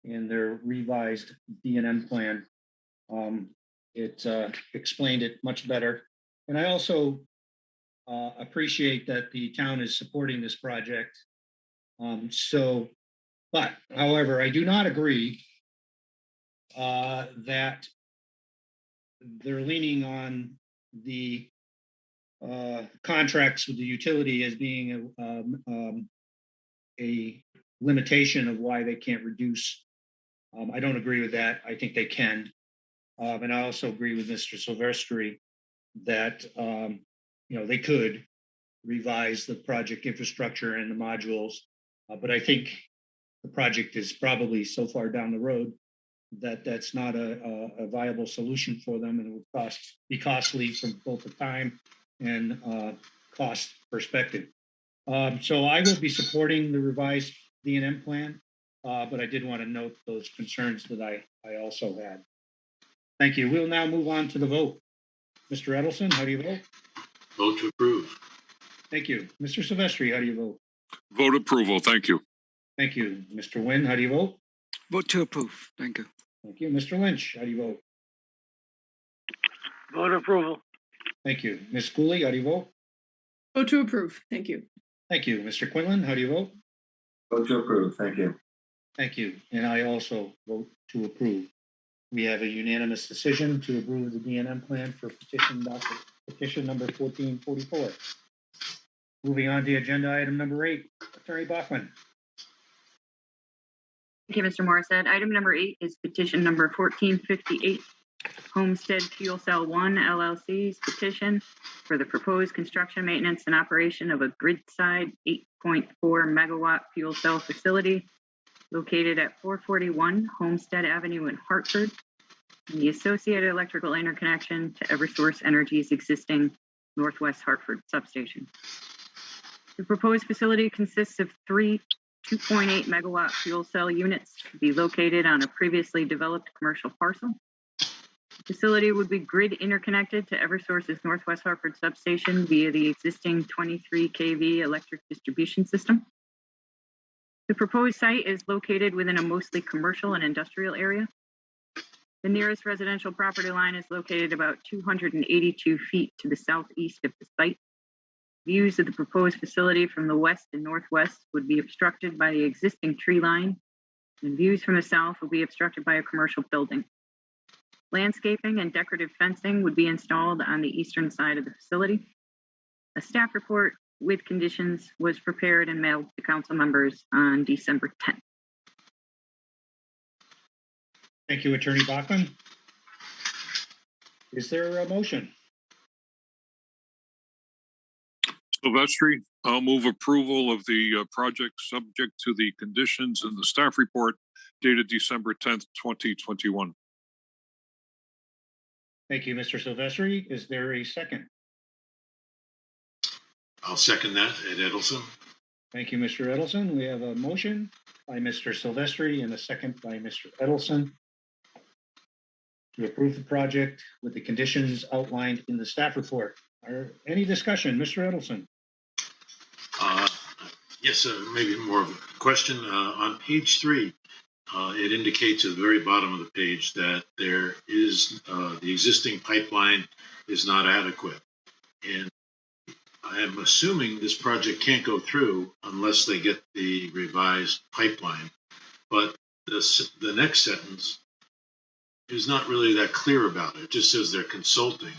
in their revised D&M plan. It explained it much better. And I also appreciate that the town is supporting this project. But however, I do not agree that they're leaning on the contracts with the utility as being a limitation of why they can't reduce. I don't agree with that. I think they can. And I also agree with Mr. Silvestri that they could revise the project infrastructure and the modules. But I think the project is probably so far down the road that that's not a viable solution for them, and it would be costly from both the time and cost perspective. So I will be supporting the revised D&M plan, but I did want to note those concerns that I also had. Thank you. We'll now move on to the vote. Mr. Edelson, how do you vote? Vote to approve. Thank you. Mr. Silvestri, how do you vote? Vote approval. Thank you. Thank you. Mr. Nguyen, how do you vote? Vote to approve. Thank you. Thank you. Mr. Lynch, how do you vote? Vote approval. Thank you. Ms. Cooley, how do you vote? Vote to approve. Thank you. Thank you. Mr. Quinlan, how do you vote? Vote to approve. Thank you. Thank you. And I also vote to approve. We have a unanimous decision to approve the D&M plan for petition number 1444. Moving on to agenda item number 8, Attorney Bachman. Thank you, Mr. Morissette. Item number 8 is petition number 1458, Homestead Fuel Cell 1 LLC's petition for the proposed construction, maintenance, and operation of a grid-side 8.4 megawatt fuel cell facility located at 441 Homestead Avenue in Hartford, and the associated electrical interconnection to Eversource Energy's existing Northwest Hartford substation. The proposed facility consists of 3 2.8 megawatt fuel cell units to be located on a previously developed commercial parcel. The facility would be grid interconnected to Eversource's Northwest Hartford substation via the existing 23 kV electric distribution system. The proposed site is located within a mostly commercial and industrial area. The nearest residential property line is located about 282 feet to the southeast of the site. Views of the proposed facility from the west and northwest would be obstructed by the existing tree line, and views from the south will be obstructed by a commercial building. Landscaping and decorative fencing would be installed on the eastern side of the facility. A staff report with conditions was prepared and mailed to council members on December 10th. Thank you, Attorney Bachman. Is there a motion? Silvestri, I'll move approval of the project subject to the conditions in the staff report dated December 10th, 2021. Thank you, Mr. Silvestri. Is there a second? I'll second that, Ed Edelson. Thank you, Mr. Edelson. We have a motion by Mr. Silvestri and a second by Mr. Edelson to approve the project with the conditions outlined in the staff report. Any discussion? Mr. Edelson? Yes, maybe more of a question. On page 3, it indicates at the very bottom of the page that there is the existing pipeline is not adequate. And I'm assuming this project can't go through unless they get the revised pipeline. But the next sentence is not really that clear about it. It just says they're consulting.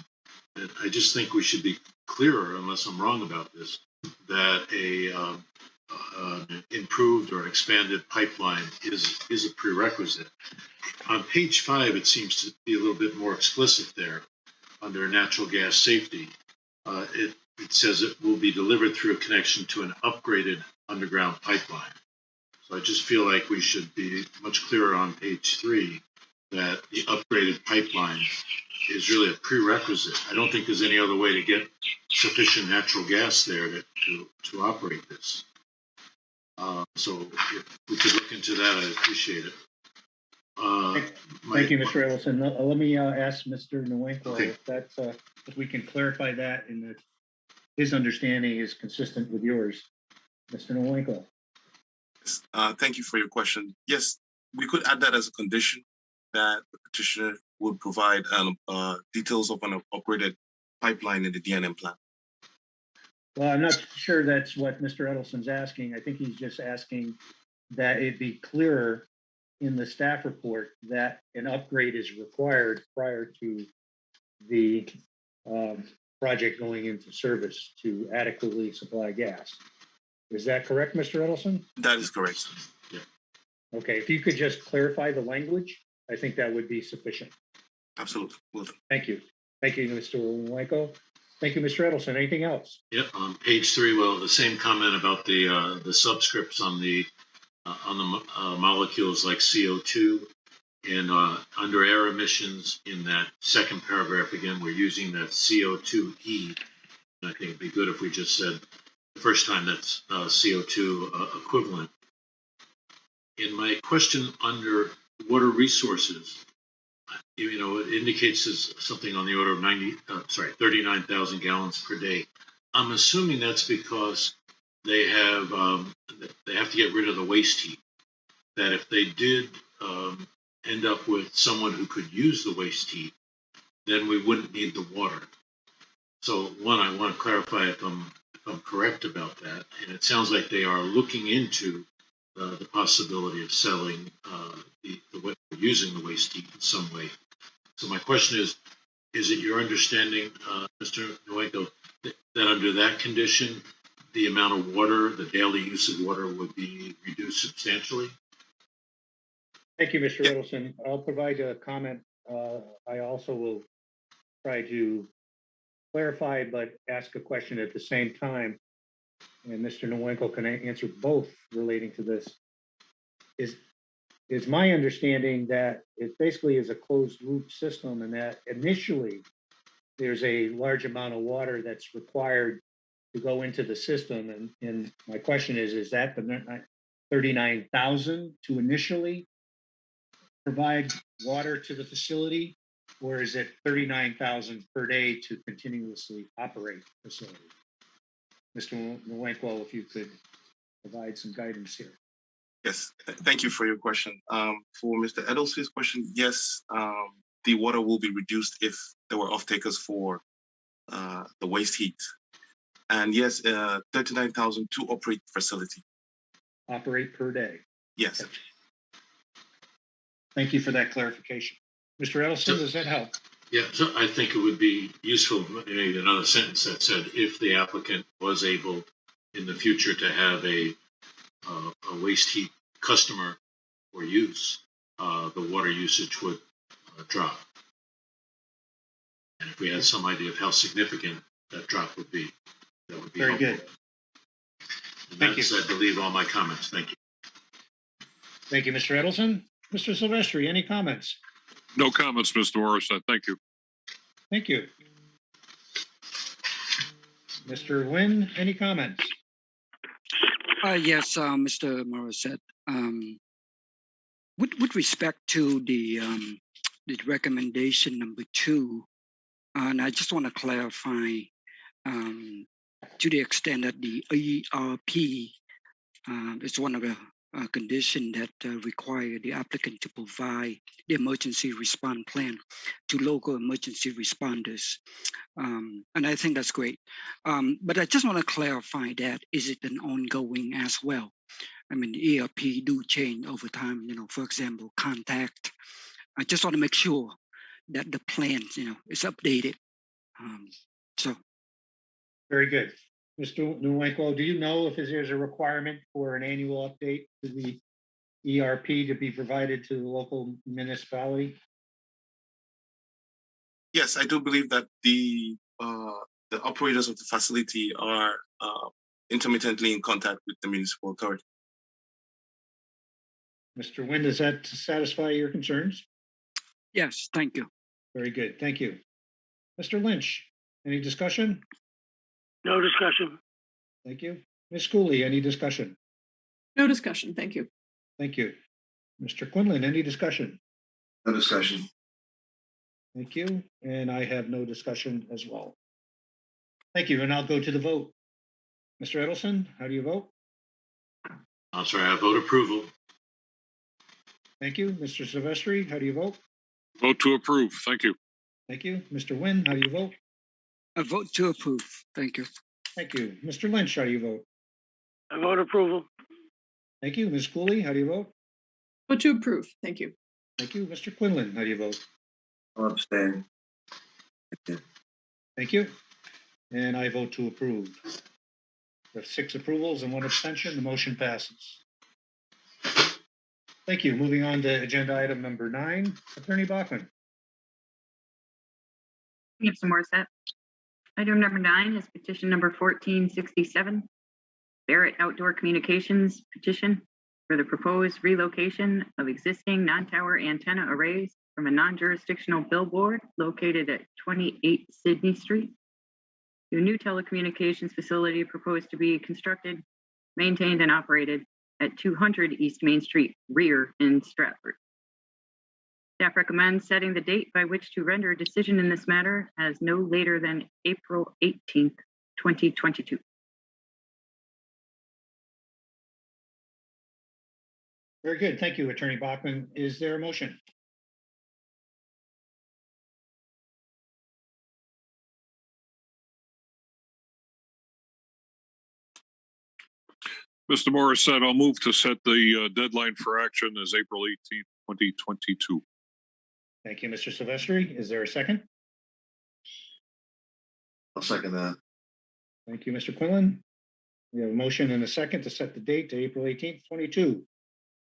And I just think we should be clearer, unless I'm wrong about this, that an improved or expanded pipeline is a prerequisite. On page 5, it seems to be a little bit more explicit there under natural gas safety. It says it will be delivered through a connection to an upgraded underground pipeline. So I just feel like we should be much clearer on page 3 that the upgraded pipeline is really a prerequisite. I don't think there's any other way to get sufficient natural gas there to operate this. So if we could look into that, I'd appreciate it. Thank you, Mr. Ellison. Let me ask Mr. Nowenko Okay. if that's if we can clarify that and that his understanding is consistent with yours. Mr. Nowenko. Thank you for your question. Yes, we could add that as a condition that the petitioner would provide details of an upgraded pipeline in the D&M plan. Well, I'm not sure that's what Mr. Edelson's asking. I think he's just asking that it be clearer in the staff report that an upgrade is required prior to the project going into service to adequately supply gas. Is that correct, Mr. Edelson? That is correct. Okay, if you could just clarify the language, I think that would be sufficient. Absolutely. Will do. Thank you. Thank you, Mr. Wenko. Thank you, Mr. Edelson. Anything else? Yeah, on page 3, well, the same comment about the subscripts on the molecules like CO2 and under air emissions in that second paragraph. Again, we're using that CO2e. I think it'd be good if we just said the first time that's CO2 equivalent. In my question under water resources, it indicates something on the order of 39,000 gallons per day. I'm assuming that's because they have to get rid of the waste heat. That if they did end up with someone who could use the waste heat, then we wouldn't need the water. So one, I want to clarify if I'm correct about that. And it sounds like they are looking into the possibility of selling using the waste heat in some way. So my question is it your understanding, Mr. Nueco, that under that condition, the amount of water, the daily use of water would be reduced substantially? Thank you, Mr. Edelson. I'll provide a comment. I also will try to clarify, but ask a question at the same time. And Mr. Nowenko can answer both relating to this. Is my understanding that it basically is a closed loop system, and that initially there's a large amount of water that's required to go into the system. And my question is that the 39,000 to initially provide water to the facility, or is it 39,000 per day to continuously operate the facility? Mr. Nowenko, if you could provide some guidance here. Yes, thank you for your question. For Mr. Edelson's question, yes, the water will be reduced if there were off-takers for the waste heat. And yes, 39,000 to operate facility. Operate per day. Yes. Okay. Thank you for that clarification. Mr. Edelson, does that help? Yeah, so I think it would be useful, maybe another sentence that said, if the applicant was able in the future to have a waste heat customer for use, the water usage would drop. And if we had some idea of how significant that drop would be, that would be very helpful. good. And Thank that's, you. I believe, all my comments. Thank you. Thank you, Mr. Edelson. Mr. Silvestri, any comments? No comments, Mr. Morissette. Thank you. Thank you. Mr. Nguyen, any comments? Yes, Mr. Morissette. With respect to the recommendation number 2, and I just want to clarify to the extent that the ERP is one of the condition that require the applicant to provide the emergency response plan to local emergency responders. And I think that's great. But I just want to clarify that, is it an ongoing as well? I mean, the ERP do change over time, for example, contact. I just want to make sure that the plan, is updated. So. Very good. Mr. Nguyen, do you know if there's a requirement for an annual update to the ERP to be provided to the local municipality? Yes, I do believe that the operators of the facility are intermittently in contact with the municipal authority. Mr. Nguyen, does that satisfy your concerns? Yes, thank you. Very good. Thank you. Mr. Lynch, any discussion? No discussion. Thank you. Ms. Cooley, any discussion? No discussion. Thank you. Thank you. Mr. Quinlan, any discussion? No discussion. Thank you. And I have no discussion as well. Thank you. And I'll go to the vote. Mr. Edelson, how do you vote? I'm sorry, I vote approval. Thank you. Mr. Silvestri, how do you vote? Vote to approve. Thank you. Thank you. Mr. Nguyen, how do you vote? I vote to approve. Thank you. Thank you. Mr. Lynch, how do you vote? I vote approval. Thank you. Ms. Cooley, how do you vote? Vote to approve. Thank you. Thank you. Mr. Quinlan, how do you vote? I'll abstain. Thank you. And I vote to approve. With 6 approvals and 1 abstention, the motion passes. Thank you. Moving on to agenda item number 9, Attorney Bachman. Thank you, Mr. Morissette. Item number 9 is petition number 1467, Barrett Outdoor Communications petition for the proposed relocation of existing non-tower antenna arrays from a non-jurisdictional billboard located at 28 Sydney Street to a new telecommunications facility proposed to be constructed, maintained, and operated at 200 East Main Street, rear in Stratford. Staff recommends setting the date by which to render a decision in this matter as no later than April 18th, 2022. Very good. Thank you, Attorney Bachman. Is there a motion? Mr. Morissette, I'll move to set the deadline for action as April 18th, 2022. Thank you, Mr. Silvestri. Is there a second? I'll second that. Thank you, Mr. Quinlan. We have a motion and a second to set the date to April 18th, 22.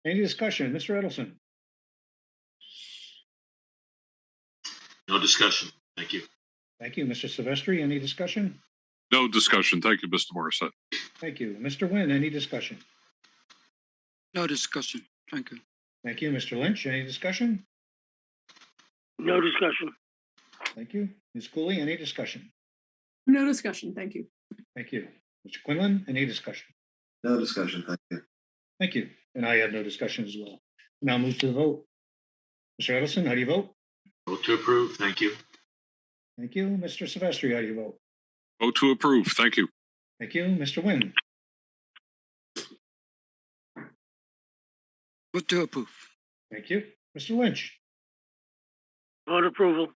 Any discussion? Mr. Edelson? No discussion. Thank you. Thank you, Mr. Silvestri. Any discussion? No discussion. Thank you, Mr. Morissette. Thank you. Mr. Nguyen, any discussion? No discussion. Thank you. Thank you, Mr. Lynch. Any discussion? No discussion. Thank you. Ms. Cooley, any discussion? No discussion. Thank you. Thank you. Mr. Quinlan, any discussion? No discussion. Thank you. Thank you. And I have no discussion as well. Now move to the vote. Mr. Edelson, how do you vote? Vote to approve. Thank you. Thank you. Mr. Silvestri, how do you vote? Vote to approve. Thank you. Thank you. Mr. Nguyen? Vote to approve. Thank you. Mr. Lynch? Vote approval.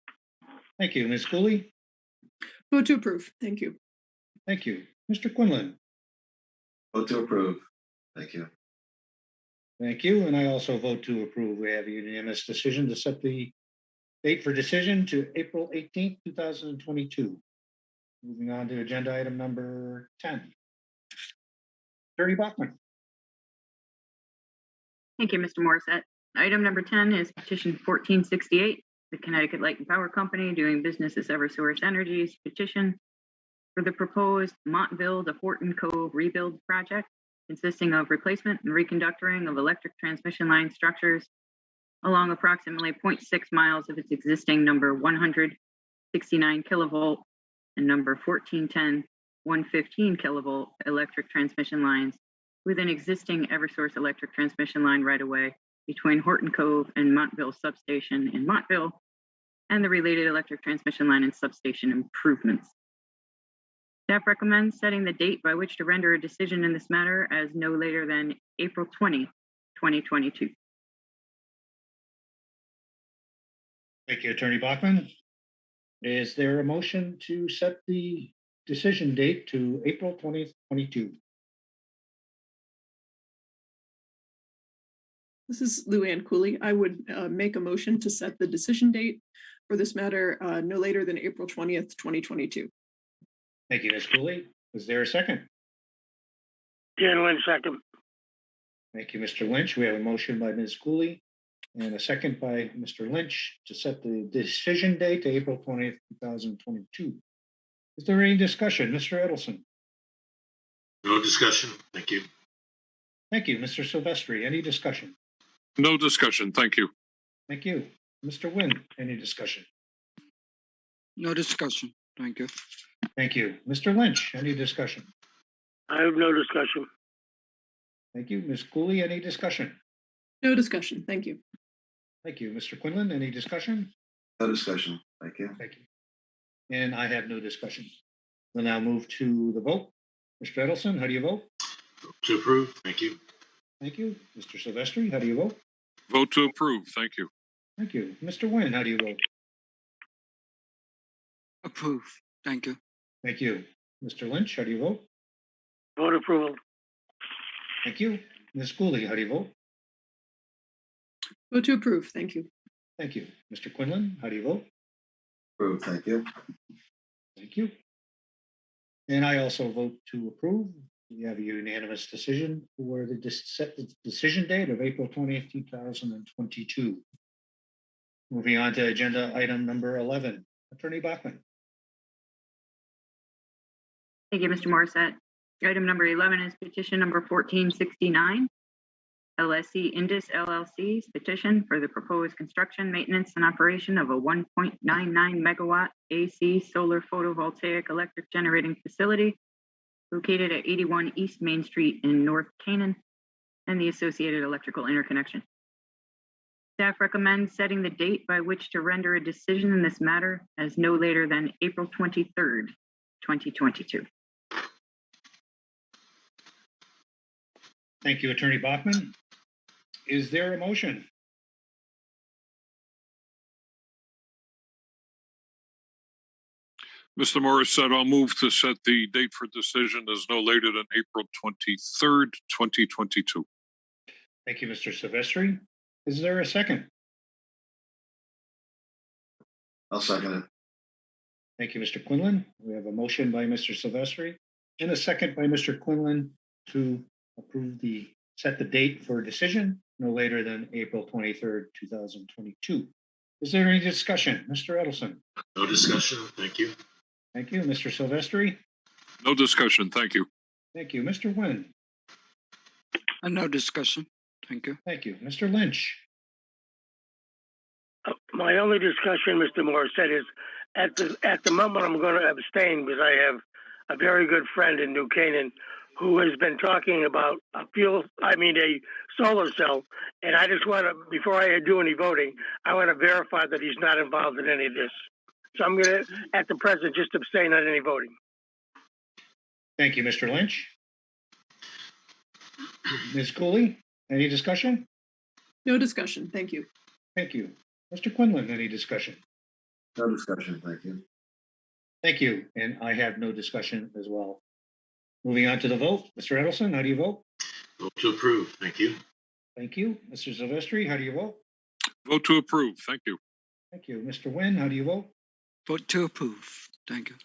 Thank you. Ms. Cooley? Vote to approve. Thank you. Thank you. Mr. Quinlan? Vote to approve. Thank you. Thank you. And I also vote to approve. We have a unanimous decision to set the date for decision to April 18th, 2022. Moving on to agenda item number 10. Attorney Bachman. Thank you, Mr. Morissette. Item number 10 is petition 1468, the Connecticut Light and Power Company doing business as Eversource Energy's petition for the proposed Montville to Horton Cove rebuild project, consisting of replacement and reconductoring of electric transmission line structures along approximately 0.6 miles of its existing number 169 kilovolt and number 1410, 115 kilovolt electric transmission lines with an existing Eversource electric transmission line right away between Horton Cove and Montville substation in Montville and the related electric transmission line and substation improvements. Staff recommends setting the date by which to render a decision in this matter as no later than April 20, 2022. Thank you, Attorney Bachman. Is there a motion to set the decision date to April 2022? This is Lou Ann Cooley. I would make a motion to set the decision date for this matter no later than April 20th, 2022. Thank you, Ms. Cooley. Is there a second? Dan Lynch, second. Thank you, Mr. Lynch. We have a motion by Ms. Cooley and a second by Mr. Lynch to set the decision date to April 20th, 2022. Is there any discussion? Mr. Edelson? No discussion. Thank you. Thank you. Mr. Silvestri, any discussion? No discussion. Thank you. Thank you. Mr. Nguyen, any discussion? No discussion. Thank you. Thank you. Mr. Lynch, any discussion? I have no discussion. Thank you. Ms. Cooley, any discussion? No discussion. Thank you. Thank you. Mr. Quinlan, any discussion? No discussion. Thank you. Thank you. And I have no discussion. We'll now move to the vote. Mr. Edelson, how do you vote? Vote to approve. Thank you. Thank you. Mr. Silvestri, how do you vote? Vote to approve. Thank you. Thank you. Mr. Nguyen, how do you vote? Approve. Thank you. Thank you. Mr. Lynch, how do you vote? Vote approval. Thank you. Ms. Cooley, how do you vote? Vote to approve. Thank you. Thank you. Mr. Quinlan, how do you vote? Approved, thank you. Thank you. And I also vote to approve. We have a unanimous decision for the set the decision date of April 20th, 2022. Moving on to agenda item number 11, Attorney Bachman. Thank you, Mr. Morissette. Item number 11 is petition number 1469. LSC Indus LLC's petition for the proposed construction, maintenance, and operation of a 1.99 megawatt AC solar photovoltaic electric generating facility located at 81 East Main Street in North Canaan and the associated electrical interconnection. Staff recommends setting the date by which to render a decision in this matter as no later than April 23rd, 2022. Thank you, Attorney Bachman. Is there a motion? Mr. Morissette, I'll move to set the date for decision as no later than April 23rd, 2022. Thank you, Mr. Silvestri. Is there a second? I'll second it. Thank you, Mr. Quinlan. We have a motion by Mr. Silvestri and a second by Mr. Quinlan to approve set the date for a decision no later than April 23rd, 2022. Is there any discussion? Mr. Edelson? No discussion. Thank you. Thank you. Mr. Silvestri? No discussion. Thank you. Thank you. Mr. Nguyen? No discussion. Thank you. Thank you. Mr. Lynch? My only discussion, Mr. Morissette, is at the moment I'm going to abstain because I have a very good friend in New Canaan who has been talking about a solar cell. And I just want to, before I do any voting, I want to verify that he's not involved in any of this. So I'm going to, at the present, just abstain on any voting. Thank you, Mr. Lynch. Ms. Cooley, any discussion? No discussion. Thank you. Thank you. Mr. Quinlan, any discussion? No discussion, thank you. Thank you. And I have no discussion as well. Moving on to the vote. Mr. Edelson, how do you vote? Vote to approve. Thank you. Thank you. Mr. Silvestri, how do you vote? Vote to approve. Thank you. Thank you. Mr. Nguyen, how do you vote? Vote to approve. Thank you.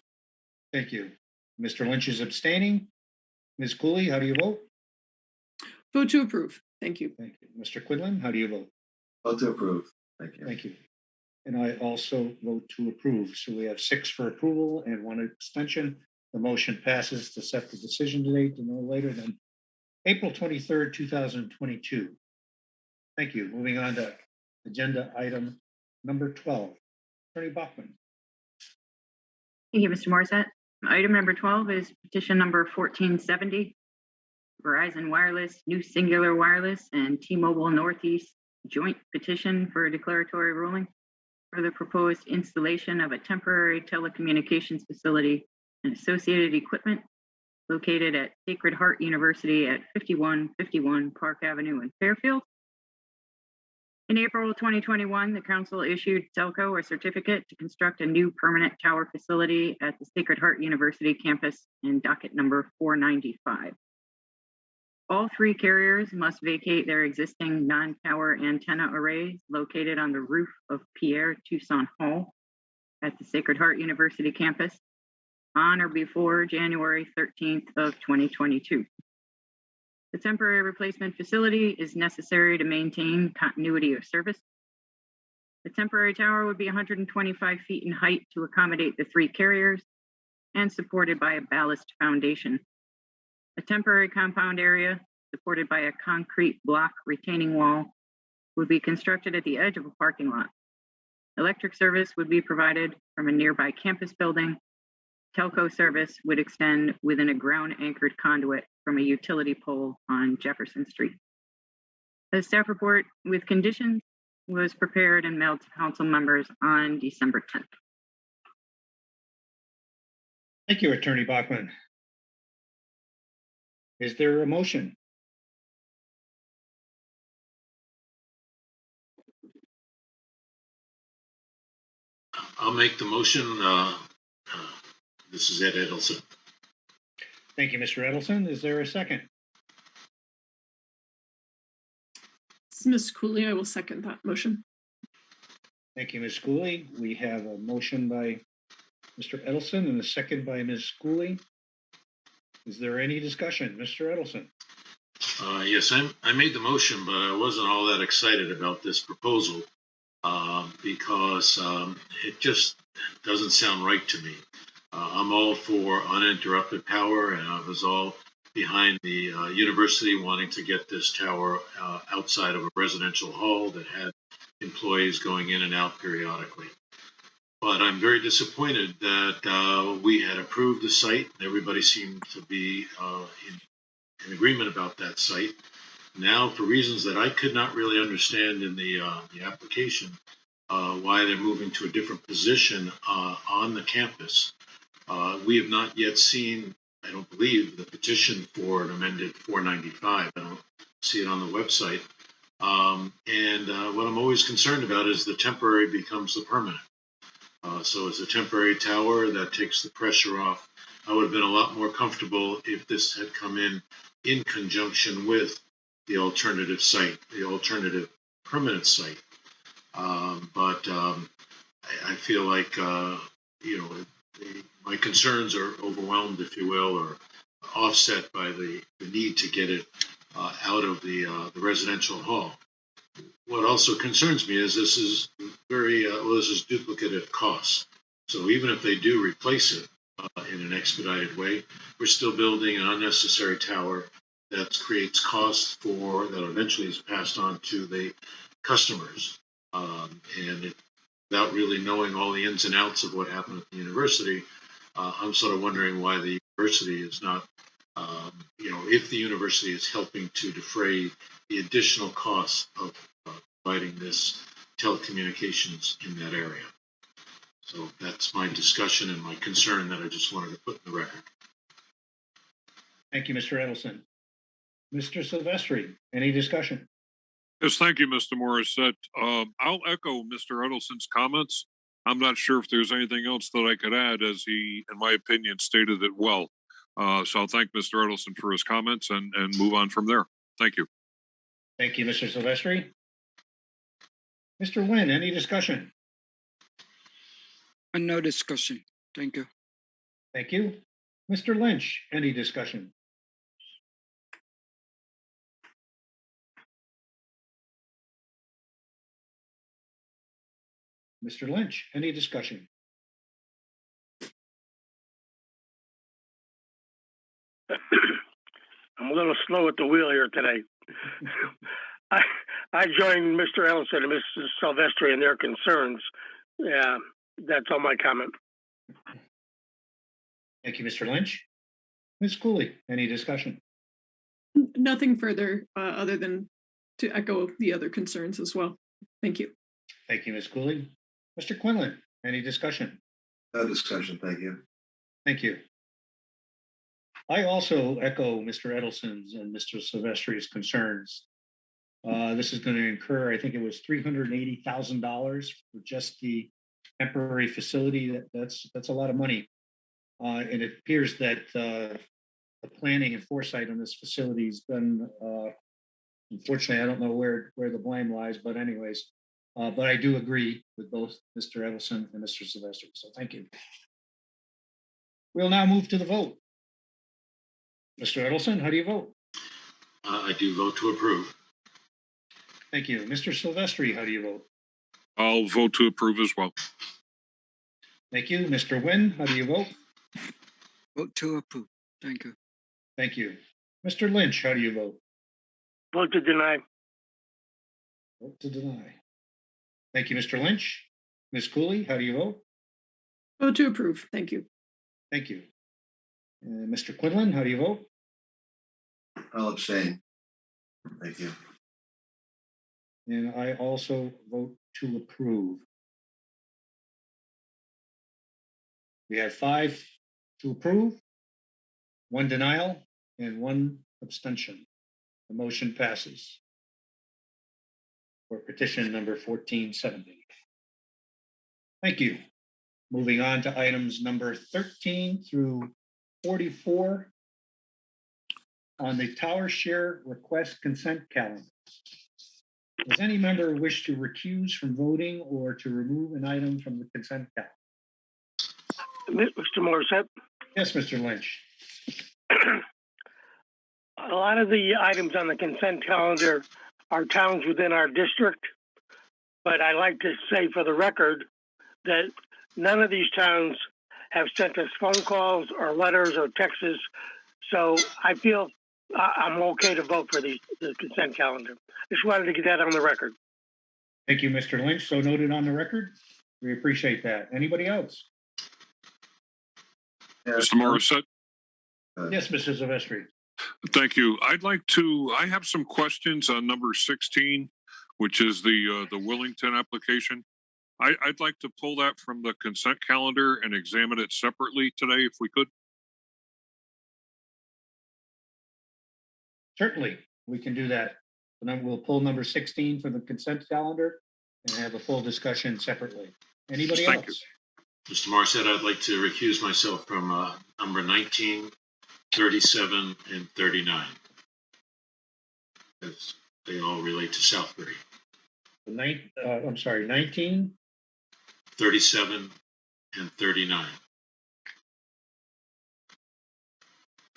Thank you. Mr. Lynch is abstaining. Ms. Cooley, how do you vote? Vote to approve. Thank you. Thank you. Mr. Quinlan, how do you vote? Vote to approve, thank you. Thank you. And I also vote to approve. So we have 6 for approval and 1 abstention. The motion passes to set the decision date to no later than April 23rd, 2022. Thank you. Moving on to agenda item number 12. Attorney Bachman. Thank you, Mr. Morissette. Item number 12 is petition number 1470. Verizon Wireless, New Singular Wireless, and T-Mobile Northeast joint petition for a declaratory ruling for the proposed installation of a temporary telecommunications facility and associated equipment located at Sacred Heart University at 5151 Park Avenue in Fairfield. In April 2021, the council issued Telco a certificate to construct a new permanent tower facility at the Sacred Heart University campus in docket number 495. All 3 carriers must vacate their existing non-tower antenna arrays located on the roof of Pierre Toussaint Hall at the Sacred Heart University campus on or before January 13th of 2022. The temporary replacement facility is necessary to maintain continuity of service. The temporary tower would be 125 feet in height to accommodate the 3 carriers and supported by a ballast foundation. A temporary compound area supported by a concrete block retaining wall would be constructed at the edge of a parking lot. Electric service would be provided from a nearby campus building. Telco service would extend within a ground-anchored conduit from a utility pole on Jefferson Street. The staff report with conditions was prepared and mailed to council members on December 10th. Thank you, Attorney Bachman. Is there a motion? I'll make the motion. This is Ed Edelson. Thank you, Mr. Edelson. Is there a second? Ms. Cooley, I will second that motion. Thank you, Ms. Cooley. We have a motion by Mr. Edelson and a second by Ms. Cooley. Is there any discussion? Mr. Edelson? Yes, I made the motion, but I wasn't all that excited about this proposal because it just doesn't sound right to me. I'm all for uninterrupted power, and I was all behind the university wanting to get this tower outside of a residential hall that had employees going in and out periodically. But I'm very disappointed that we had approved the site. Everybody seemed to be in agreement about that site. Now, for reasons that I could not really understand in the application, why they're moving to a different position on the campus. We have not yet seen, I don't believe, the petition for an amended 495. I don't see it on the website. What I'm always concerned about is the temporary becomes the permanent. So it's a temporary tower that takes the pressure off. I would have been a lot more comfortable if this had come in conjunction with the alternative site, the alternative permanent site. But I feel like, my concerns are overwhelmed, if you will, or offset by the need to get it out of the residential hall. What also concerns me is this is this is duplicative costs. So even if they do replace it in an expedited way, we're still building an unnecessary tower that creates costs that eventually is passed on to the customers. Without really knowing all the ins and outs of what happened at the university, I'm sort of wondering why the university is not, if the university is helping to defray the additional costs of providing this telecommunications in that area. So that's my discussion and my concern that I just wanted to put in the record. Thank you, Mr. Edelson. Mr. Silvestri, any discussion? Yes, thank you, Mr. Morissette. I'll echo Mr. Edelson's comments. I'm not sure if there's anything else that I could add, as he, in my opinion, stated it well. So I'll thank Mr. Edelson for his comments and move on from there. Thank you. Thank you, Mr. Silvestri. Mr. Nguyen, any discussion? No discussion. Thank you. Thank you. Mr. Lynch, any discussion? Mr. Lynch, any discussion? I'm a little slow at the wheel here today. I join Mr. Ellison and Mrs. Silvestri in their concerns. Yeah, that's all my comment. Thank you, Mr. Lynch. Ms. Cooley, any discussion? Nothing further other than to echo the other concerns as well. Thank you. Thank you, Ms. Cooley. Mr. Quinlan, any discussion? No discussion, thank you. Thank you. I also echo Mr. Edelson's and Mr. Silvestri's concerns. This is going to incur, I think it was $380,000 for just the temporary facility. That's a lot of money. And it appears that the planning and foresight on this facility has been, unfortunately, I don't know where the blame lies, but anyways, but I do agree with both Mr. Edelson and Mr. Silvestri. So thank you. We'll now move to the vote. Mr. Edelson, how do you vote? I do vote to approve. Thank you. Mr. Silvestri, how do you vote? I'll vote to approve as well. Thank you. Mr. Nguyen, how do you vote? Vote to approve. Thank you. Thank you. Mr. Lynch, how do you vote? Vote to deny. Vote to deny. Thank you, Mr. Lynch. Ms. Cooley, how do you vote? Vote to approve. Thank you. Thank you. Mr. Quinlan, how do you vote? I'll abstain. Thank you. And I also vote to approve. We have 5 to approve, 1 denial, and 1 abstention. The motion passes for petition number 1470. Thank you. Moving on to items number 13 through 44 on the tower share request consent calendar. Does any member wish to recuse from voting or to remove an item from the consent calendar? Mr. Morissette, Yes, Mr. Lynch. a lot of the items on the consent calendar are towns within our district, but I like to say for the record that none of these towns have sent us phone calls or letters or texts. So I feel I'm okay to vote for the consent calendar. Just wanted to get that on the record. Thank you, Mr. Lynch. So noted on the record. We appreciate that. Anybody else? Mr. Morissette? Yes, Mr. Silvestri. Thank you. I have some questions on number 16, which is the Willington application. I'd like to pull that from the consent calendar and examine it separately today, if we could. Certainly, we can do that. And then we'll pull number 16 from the consent calendar and have a full discussion separately. Anybody Thank else? Mr. Morissette, I'd like to recuse myself from number 19, 37, and 39. As they all relate to Southbury. 19, 37, and 39.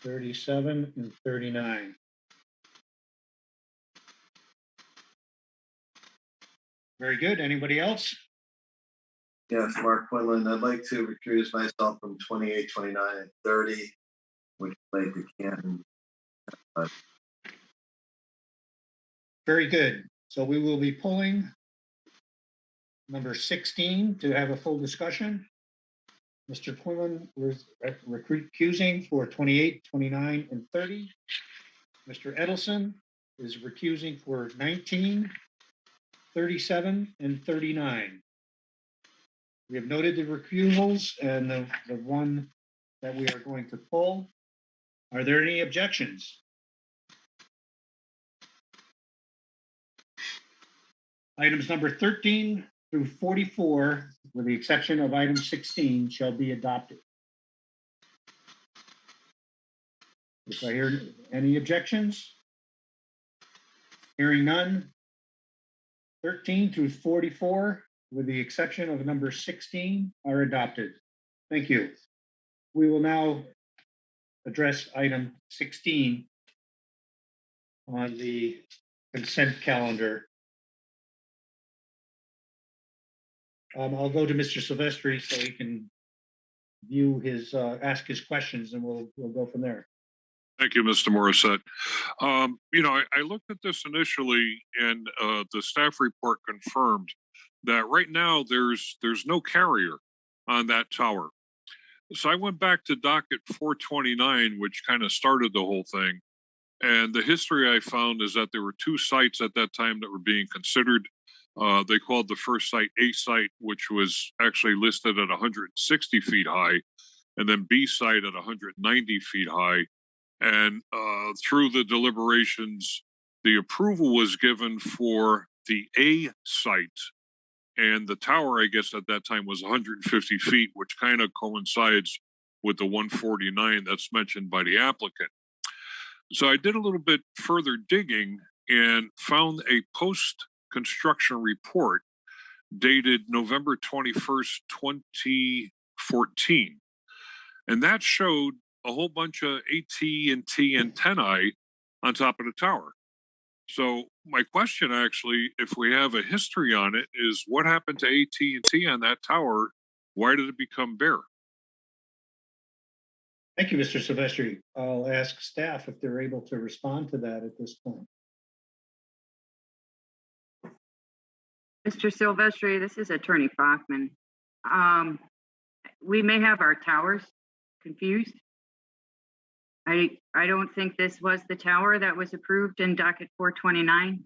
37, and 39. Very good. Anybody else? Yes, Mark Quinlan, I'd like to recuse myself from 28, 29, and 30, which relate to Canton. Very good. So we will be pulling number 16 to have a full discussion. Mr. Quinlan was recusing for 28, 29, and 30. Mr. Edelson is recusing for 19, 37, and 39. We have noted the recusals and the one that we are going to pull. Are there any objections? Items number 13 through 44, with the exception of item 16, shall be adopted. If I hear any objections, hearing none, 13 through 44, with the exception of number 16, are adopted. Thank you. We will now address item 16 on the consent calendar. I'll go to Mr. Silvestri so he can view his, ask his questions, and we'll go from there. Thank you, Mr. Morissette. I looked at this initially, and the staff report confirmed that right now there's no carrier on that tower. So I went back to Docket 429, which kind of started the whole thing. And the history I found is that there were two sites at that time that were being considered. They called the first site A site, which was actually listed at 160 feet high, and then B site at 190 feet high. And through the deliberations, the approval was given for the A site. And the tower, I guess, at that time was 150 feet, which kind of coincides with the 149 that's mentioned by the applicant. So I did a little bit further digging and found a post-construction report dated November 21st, 2014. And that showed a whole bunch of AT&T antennae on top of the tower. So my question, actually, if we have a history on it, is what happened to AT&T on that tower? Why did it become bare? Thank you, Mr. Silvestri. I'll ask staff if they're able to respond to that at this point. Mr. Silvestri, this is Attorney Bachman. We may have our towers confused. I don't think this was the tower that was approved in Docket 429.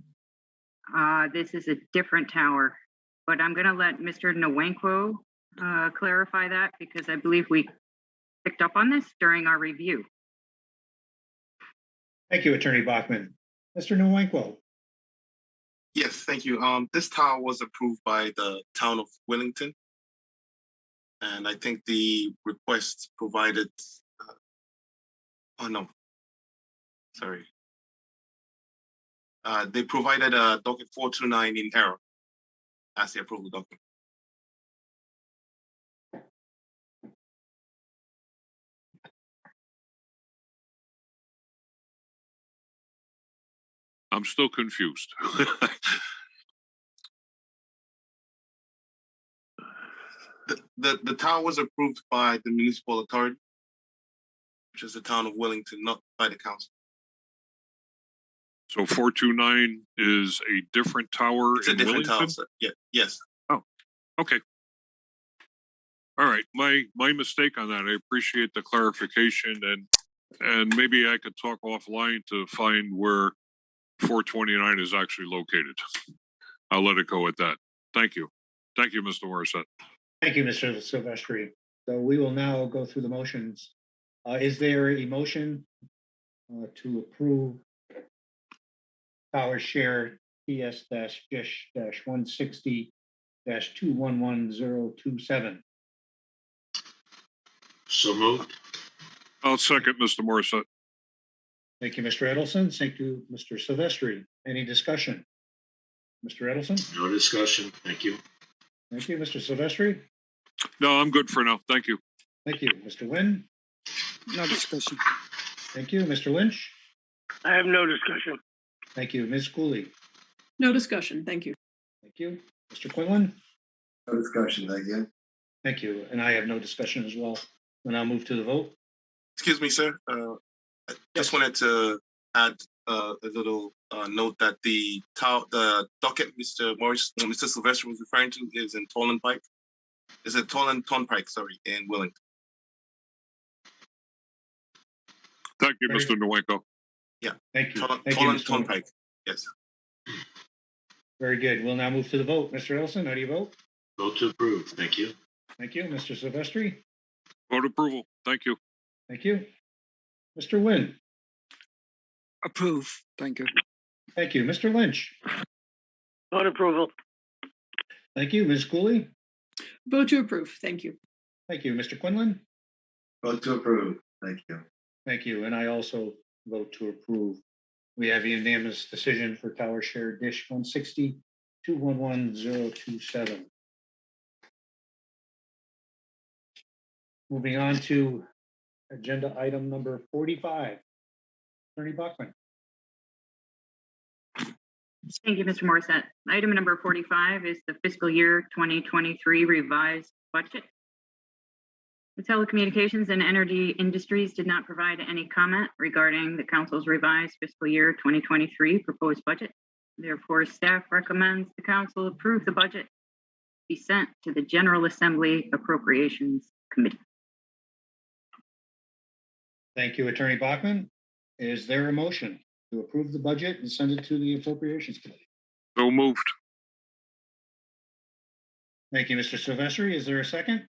This is a different tower, but I'm going to let Mr. Nwankwo clarify that, because I believe we picked up on this during our review. Thank you, Attorney Bachman. Mr. Nwankwo. Yes, thank you. This tower was approved by the town of Willington. And I think the request provided, oh no, sorry. They provided a docket 429 in error as the approval document. I'm still confused. The tower was approved by the municipal authority, which is the town of Wellington, not by the council. So 429 is a different tower It's a in different Wellington? tower, sir. Yeah, yes. Okay. All right, my mistake on that. I appreciate the clarification, and maybe I could talk offline to find where 429 is actually located. I'll let it go at that. Thank you. Thank you, Mr. Morissette. Thank you, Mr. Silvestri. So we will now go through the motions. Is there a motion to approve Power Share TS-160-211027? So moved. I'll second Mr. Morissette. Thank you, Mr. Edelson. Thank you, Mr. Silvestri. Any discussion? Mr. Edelson? No discussion. Thank you. Thank you, Mr. Silvestri. No, I'm good for now. Thank you. Thank you, Mr. Nguyen. No discussion. Thank you, Mr. Lynch. I have no discussion. Thank you, Ms. Cooley. No discussion. Thank you. Thank you, Mr. Quinlan. No discussion, thank you. Thank you, and I have no discussion as well. We'll now move to the vote. Excuse me, sir. I just wanted to add a little note that the docket Mr. Silvestri was referring to is in Toland Pike. Is it Toland Turnpike, sorry, in Wellington. Thank you, Mr. Nowinko. Thank you. Toland Thank you, Mr. Nguyen. Turnpike, yes. Very good. We'll now move to the vote. Mr. Edelson, how do you vote? Vote to approve. Thank you. Thank you, Mr. Silvestri. Vote approval. Thank you. Thank you. Mr. Nguyen. Approve. Thank you. Thank you, Mr. Lynch. Vote approval. Thank you, Ms. Cooley. Vote to approve. Thank you. Thank you, Mr. Quinlan. Vote to approve, thank you. Thank you, and I also vote to approve. We have a unanimous decision for Tower Share Dish 160-211027. Moving on to agenda item number 45. Attorney Buckman. Thank you, Mr. Morissette. Item number 45 is the fiscal year 2023 revised budget. The telecommunications and energy industries did not provide any comment regarding the council's revised fiscal year 2023 proposed budget. Therefore, staff recommends the council approve the budget be sent to the General Assembly Appropriations Committee. Thank you, Attorney Bachman. Is there a motion to approve the budget and send it to the Appropriations Committee? So moved. Thank you, Mr. Silvestri. Is there a second?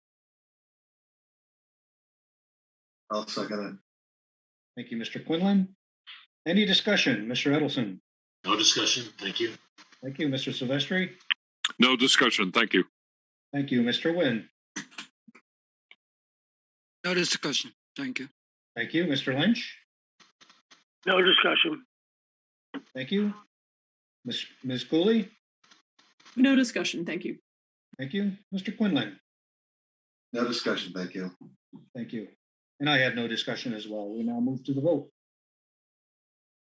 I'll second it. Thank you, Mr. Quinlan. Any discussion, Mr. Edelson? No discussion. Thank you. Thank you, Mr. Silvestri. No discussion. Thank you. Thank you, Mr. Nguyen. No discussion. Thank you. Thank you, Mr. Lynch. No discussion. Thank you. Ms. Cooley. No discussion. Thank you. Thank you, Mr. Quinlan. No discussion, thank you. Thank you. And I have no discussion as well. We now move to the vote.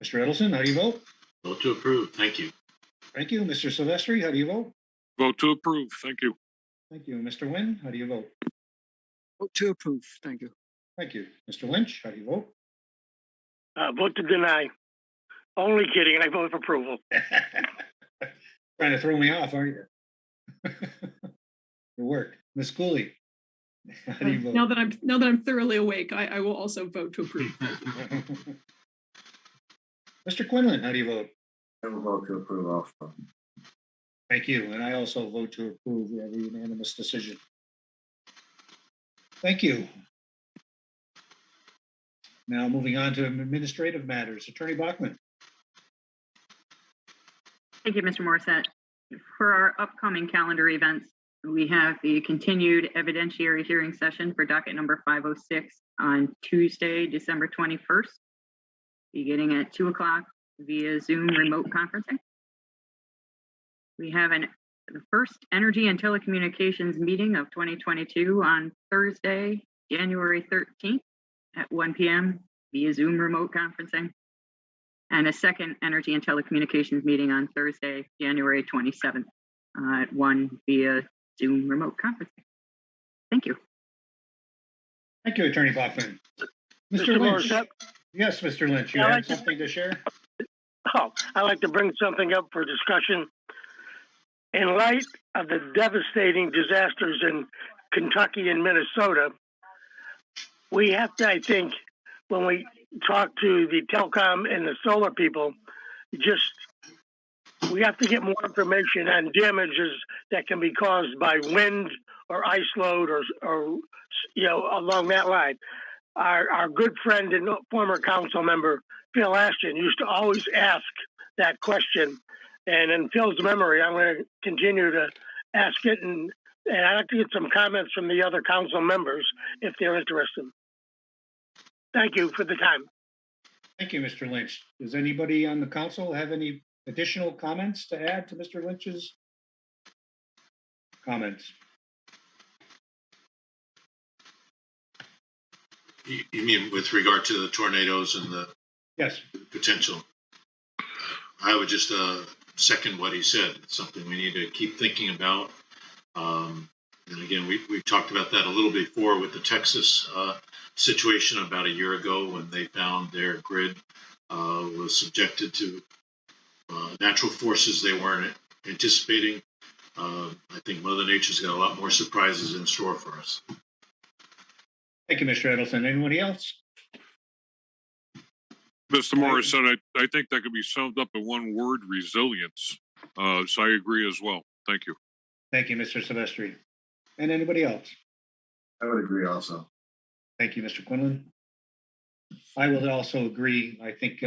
Mr. Edelson, how do you vote? Vote to approve. Thank you. Thank you, Mr. Silvestri. How do you vote? Vote to approve. Thank you. Thank you, Mr. Nguyen. How do you vote? Vote to approve. Thank you. Thank you, Mr. Lynch. How do you vote? Vote to deny. Only kidding. I vote for approval. Trying to throw me off, aren't you? It worked. Ms. Cooley. How do you vote? Now that I'm thoroughly awake, I will also vote to approve. Mr. Quinlan, how do you vote? I will vote to approve also. Thank you. And I also vote to approve. We have a unanimous decision. Thank you. Now moving on to administrative matters. Attorney Bachman. Thank you, Mr. Morissette. For our upcoming calendar events, we have the continued evidentiary hearing session for docket number 506 on Tuesday, December 21st, beginning at 2 o'clock via Zoom remote conferencing. We have the first Energy and Telecommunications meeting of 2022 on Thursday, January 13th at 1 p.m. via Zoom remote conferencing. And a second Energy and Telecommunications meeting on Thursday, January 27th at 1 via Zoom remote conferencing. Thank you. Thank you, Attorney Bachman. Mr. Mr. Lynch. Morissette? Yes, Mr. Lynch, you Yeah, had something to share? Oh, I'd like to bring something up for discussion. In light of the devastating disasters in Kentucky and Minnesota, we have to, I think, when we talk to the telecom and the solar people, we have to get more information on damages that can be caused by wind or ice load or along that line. Our good friend and former council member, Phil Ashton, used to always ask that question. And in Phil's memory, I'm going to continue to ask it. And I'd like to get some comments from the other council members if they're interested. Thank you for the time. Thank you, Mr. Lynch. Does anybody on the council have any additional comments to add to Mr. Lynch's comments? You mean with regard to the tornadoes and the Yes. potential? I would just second what he said. It's something we need to keep thinking about. And again, we've talked about that a little before with the Texas situation about a year ago when they found their grid was subjected to natural forces they weren't anticipating. I think Mother Nature's got a lot more surprises in store for us. Thank you, Mr. Edelson. Anybody else? Mr. Morissette, I think that could be summed up in one word: resilience. So I agree as well. Thank you. Thank you, Mr. Silvestri. And anybody else? I would agree also. Thank you, Mr. Quinlan. I will also agree. I think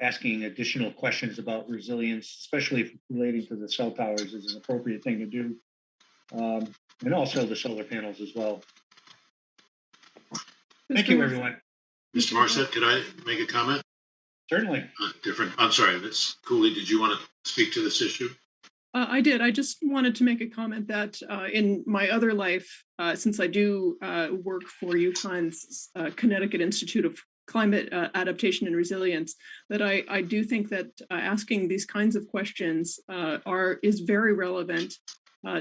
asking additional questions about resilience, especially relating to the cell towers, is an appropriate thing to do. And also the solar panels as well. Thank you, everyone. Mr. Morissette, could I make a comment? Certainly. I'm sorry, Ms. Cooley, did you want to speak to this issue? I did. I just wanted to make a comment that in my other life, since I do work for UConn's Connecticut Institute of Climate Adaptation and Resilience, that I do think that asking these kinds of questions is very relevant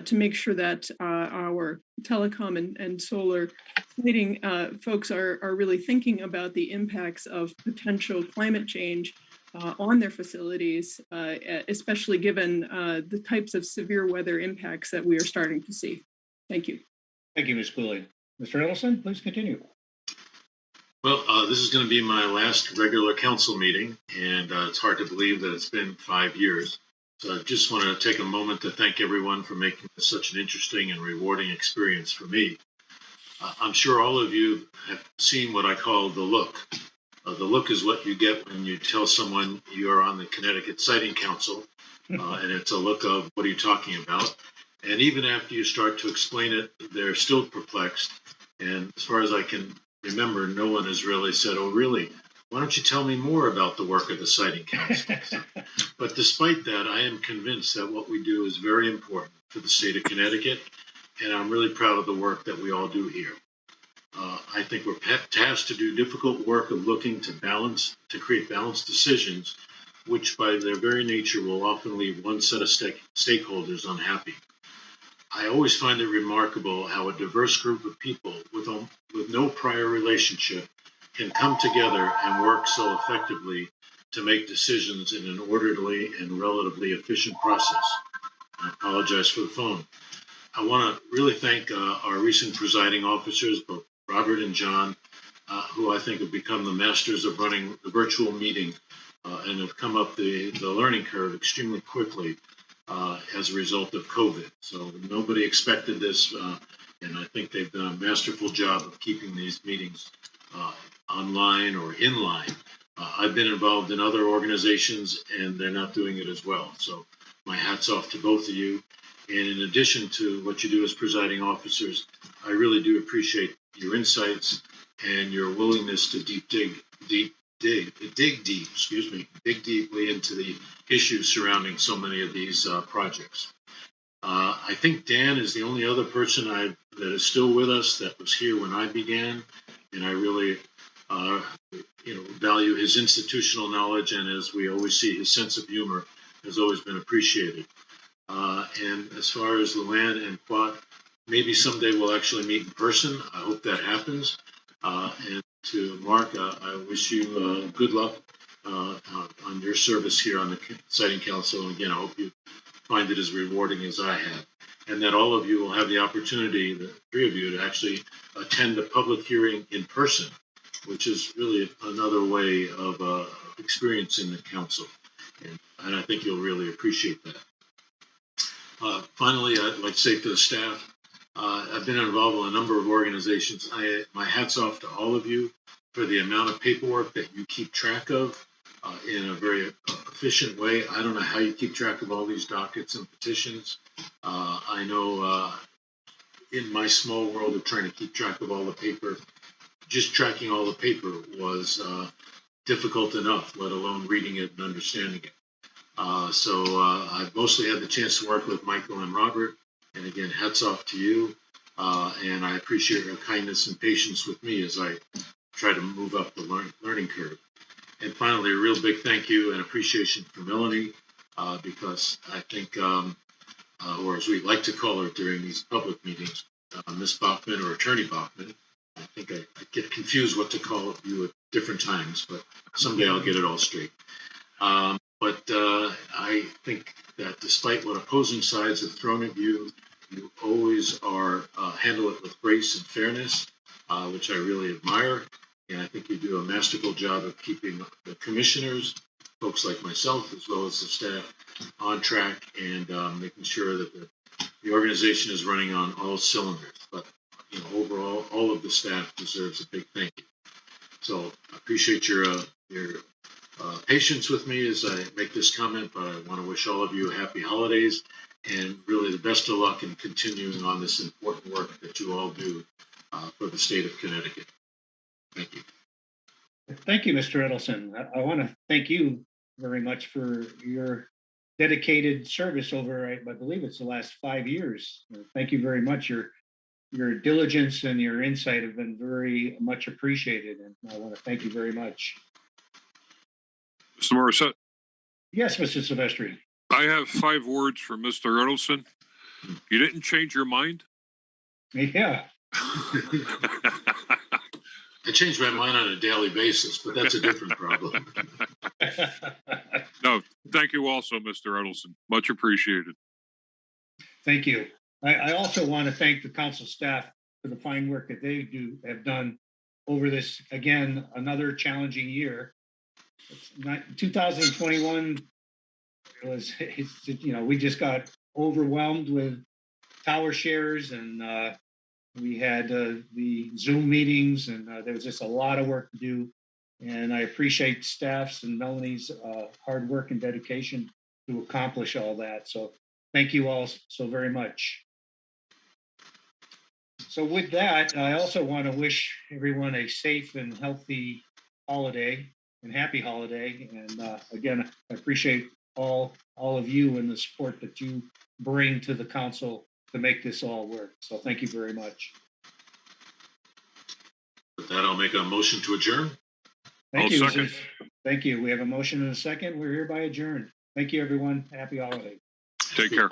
to make sure that our telecom and solar siting folks are really thinking about the impacts of potential climate change on their facilities, especially given the types of severe weather impacts that we are starting to see. Thank you. Thank you, Ms. Cooley. Mr. Edelson, please continue. Well, this is going to be my last regular council meeting, and it's hard to believe that it's been 5 years. So I just want to take a moment to thank everyone for making this such an interesting and rewarding experience for me. I'm sure all of you have seen what I call the look. The look is what you get when you tell someone you're on the Connecticut Siting Council, and it's a look of, what are you talking about? And even after you start to explain it, they're still perplexed. And as far as I can remember, no one has really said, oh, really? Why don't you tell me more about the work of the Siting Council? But despite that, I am convinced that what we do is very important for the state of Connecticut, and I'm really proud of the work that we all do here. I think we're tasked to do difficult work of looking to create balanced decisions, which by their very nature will often leave one set of stakeholders unhappy. I always find it remarkable how a diverse group of people with no prior relationship can come together and work so effectively to make decisions in an orderly and relatively efficient process. I apologize for the phone. I want to really thank our recent presiding officers, both Robert and John, who I think have become the masters of running the virtual meeting and have come up the learning curve extremely quickly as a result of COVID. So nobody expected this, and I think they've done a masterful job of keeping these meetings online or in line. I've been involved in other organizations, and they're not doing it as well. So my hat's off to both of you. And in addition to what you do as presiding officers, I really do appreciate your insights and your willingness to deep dig deeply into the issues surrounding so many of these projects. I think Dan is the only other person that is still with us that was here when I began, and I really value his institutional knowledge, and as we always see, his sense of humor has always been appreciated. And as far as Luann and Quat, maybe someday we'll actually meet in person. I hope that happens. And to Mark, I wish you good luck on your service here on the Siting Council. And again, I hope you find it as rewarding as I have, and that all of you will have the opportunity, the three of you, to actually attend a public hearing in person, which is really another way of experiencing the council. And I think you'll really appreciate that. Finally, I'd like to say to the staff, I've been involved in a number of organizations. My hat's off to all of you for the amount of paperwork that you keep track of in a very efficient way. I don't know how you keep track of all these dockets and petitions. I know in my small world of trying to keep track of all the paper, just tracking all the paper was difficult enough, let alone reading it and understanding it. So I've mostly had the chance to work with Michael and Robert. And again, hats off to you. And I appreciate your kindness and patience with me as I try to move up the learning curve. And finally, a real big thank you and appreciation for Melanie, because I think, or as we like to call her during these public meetings, Miss Bachman or Attorney Bachman. I think I get confused what to call you at different times, but someday I'll get it all straight. But I think that despite what opposing sides have thrown at you, you always are handle it with grace and fairness, which I really admire. And I think you do a masterful job of keeping the commissioners, folks like myself, as well as the staff, on track and making sure that the organization is running on all cylinders. But overall, all of the staff deserves a big thank you. So I appreciate your patience with me as I make this comment, but I want to wish all of you happy holidays and really the best of luck in continuing on this important work that you all do for the state of Connecticut. Thank you. Thank you, Mr. Edelson. I want to thank you very much for your dedicated service over, I believe it's the last 5 years. Thank you very much. Your diligence and your insight have been very much appreciated, and I want to thank you very much. Mr. Morissette? Yes, Mr. Silvestri. I have 5 words for Mr. Edelson. You didn't change your mind? Yeah. I change my mind on a daily basis, but that's a different problem. No, thank you also, Mr. Edelson. Much appreciated. Thank you. I also want to thank the council staff for the fine work that they have done over this, again, another challenging year. 2021 we just got overwhelmed with tower shares, and we had the Zoom meetings, and there was just a lot of work to do. And I appreciate staff's and Melanie's hard work and dedication to accomplish all that. So thank you all so very much. So with that, I also want to wish everyone a safe and healthy holiday and happy holiday. And again, I appreciate all of you and the support that you bring to the council to make this all work. So thank you very much. With that, I'll make a motion to adjourn. Thank you. Second. Thank you. We have a motion and a second. We're hereby adjourned. Thank you, everyone. Happy holiday. Take care.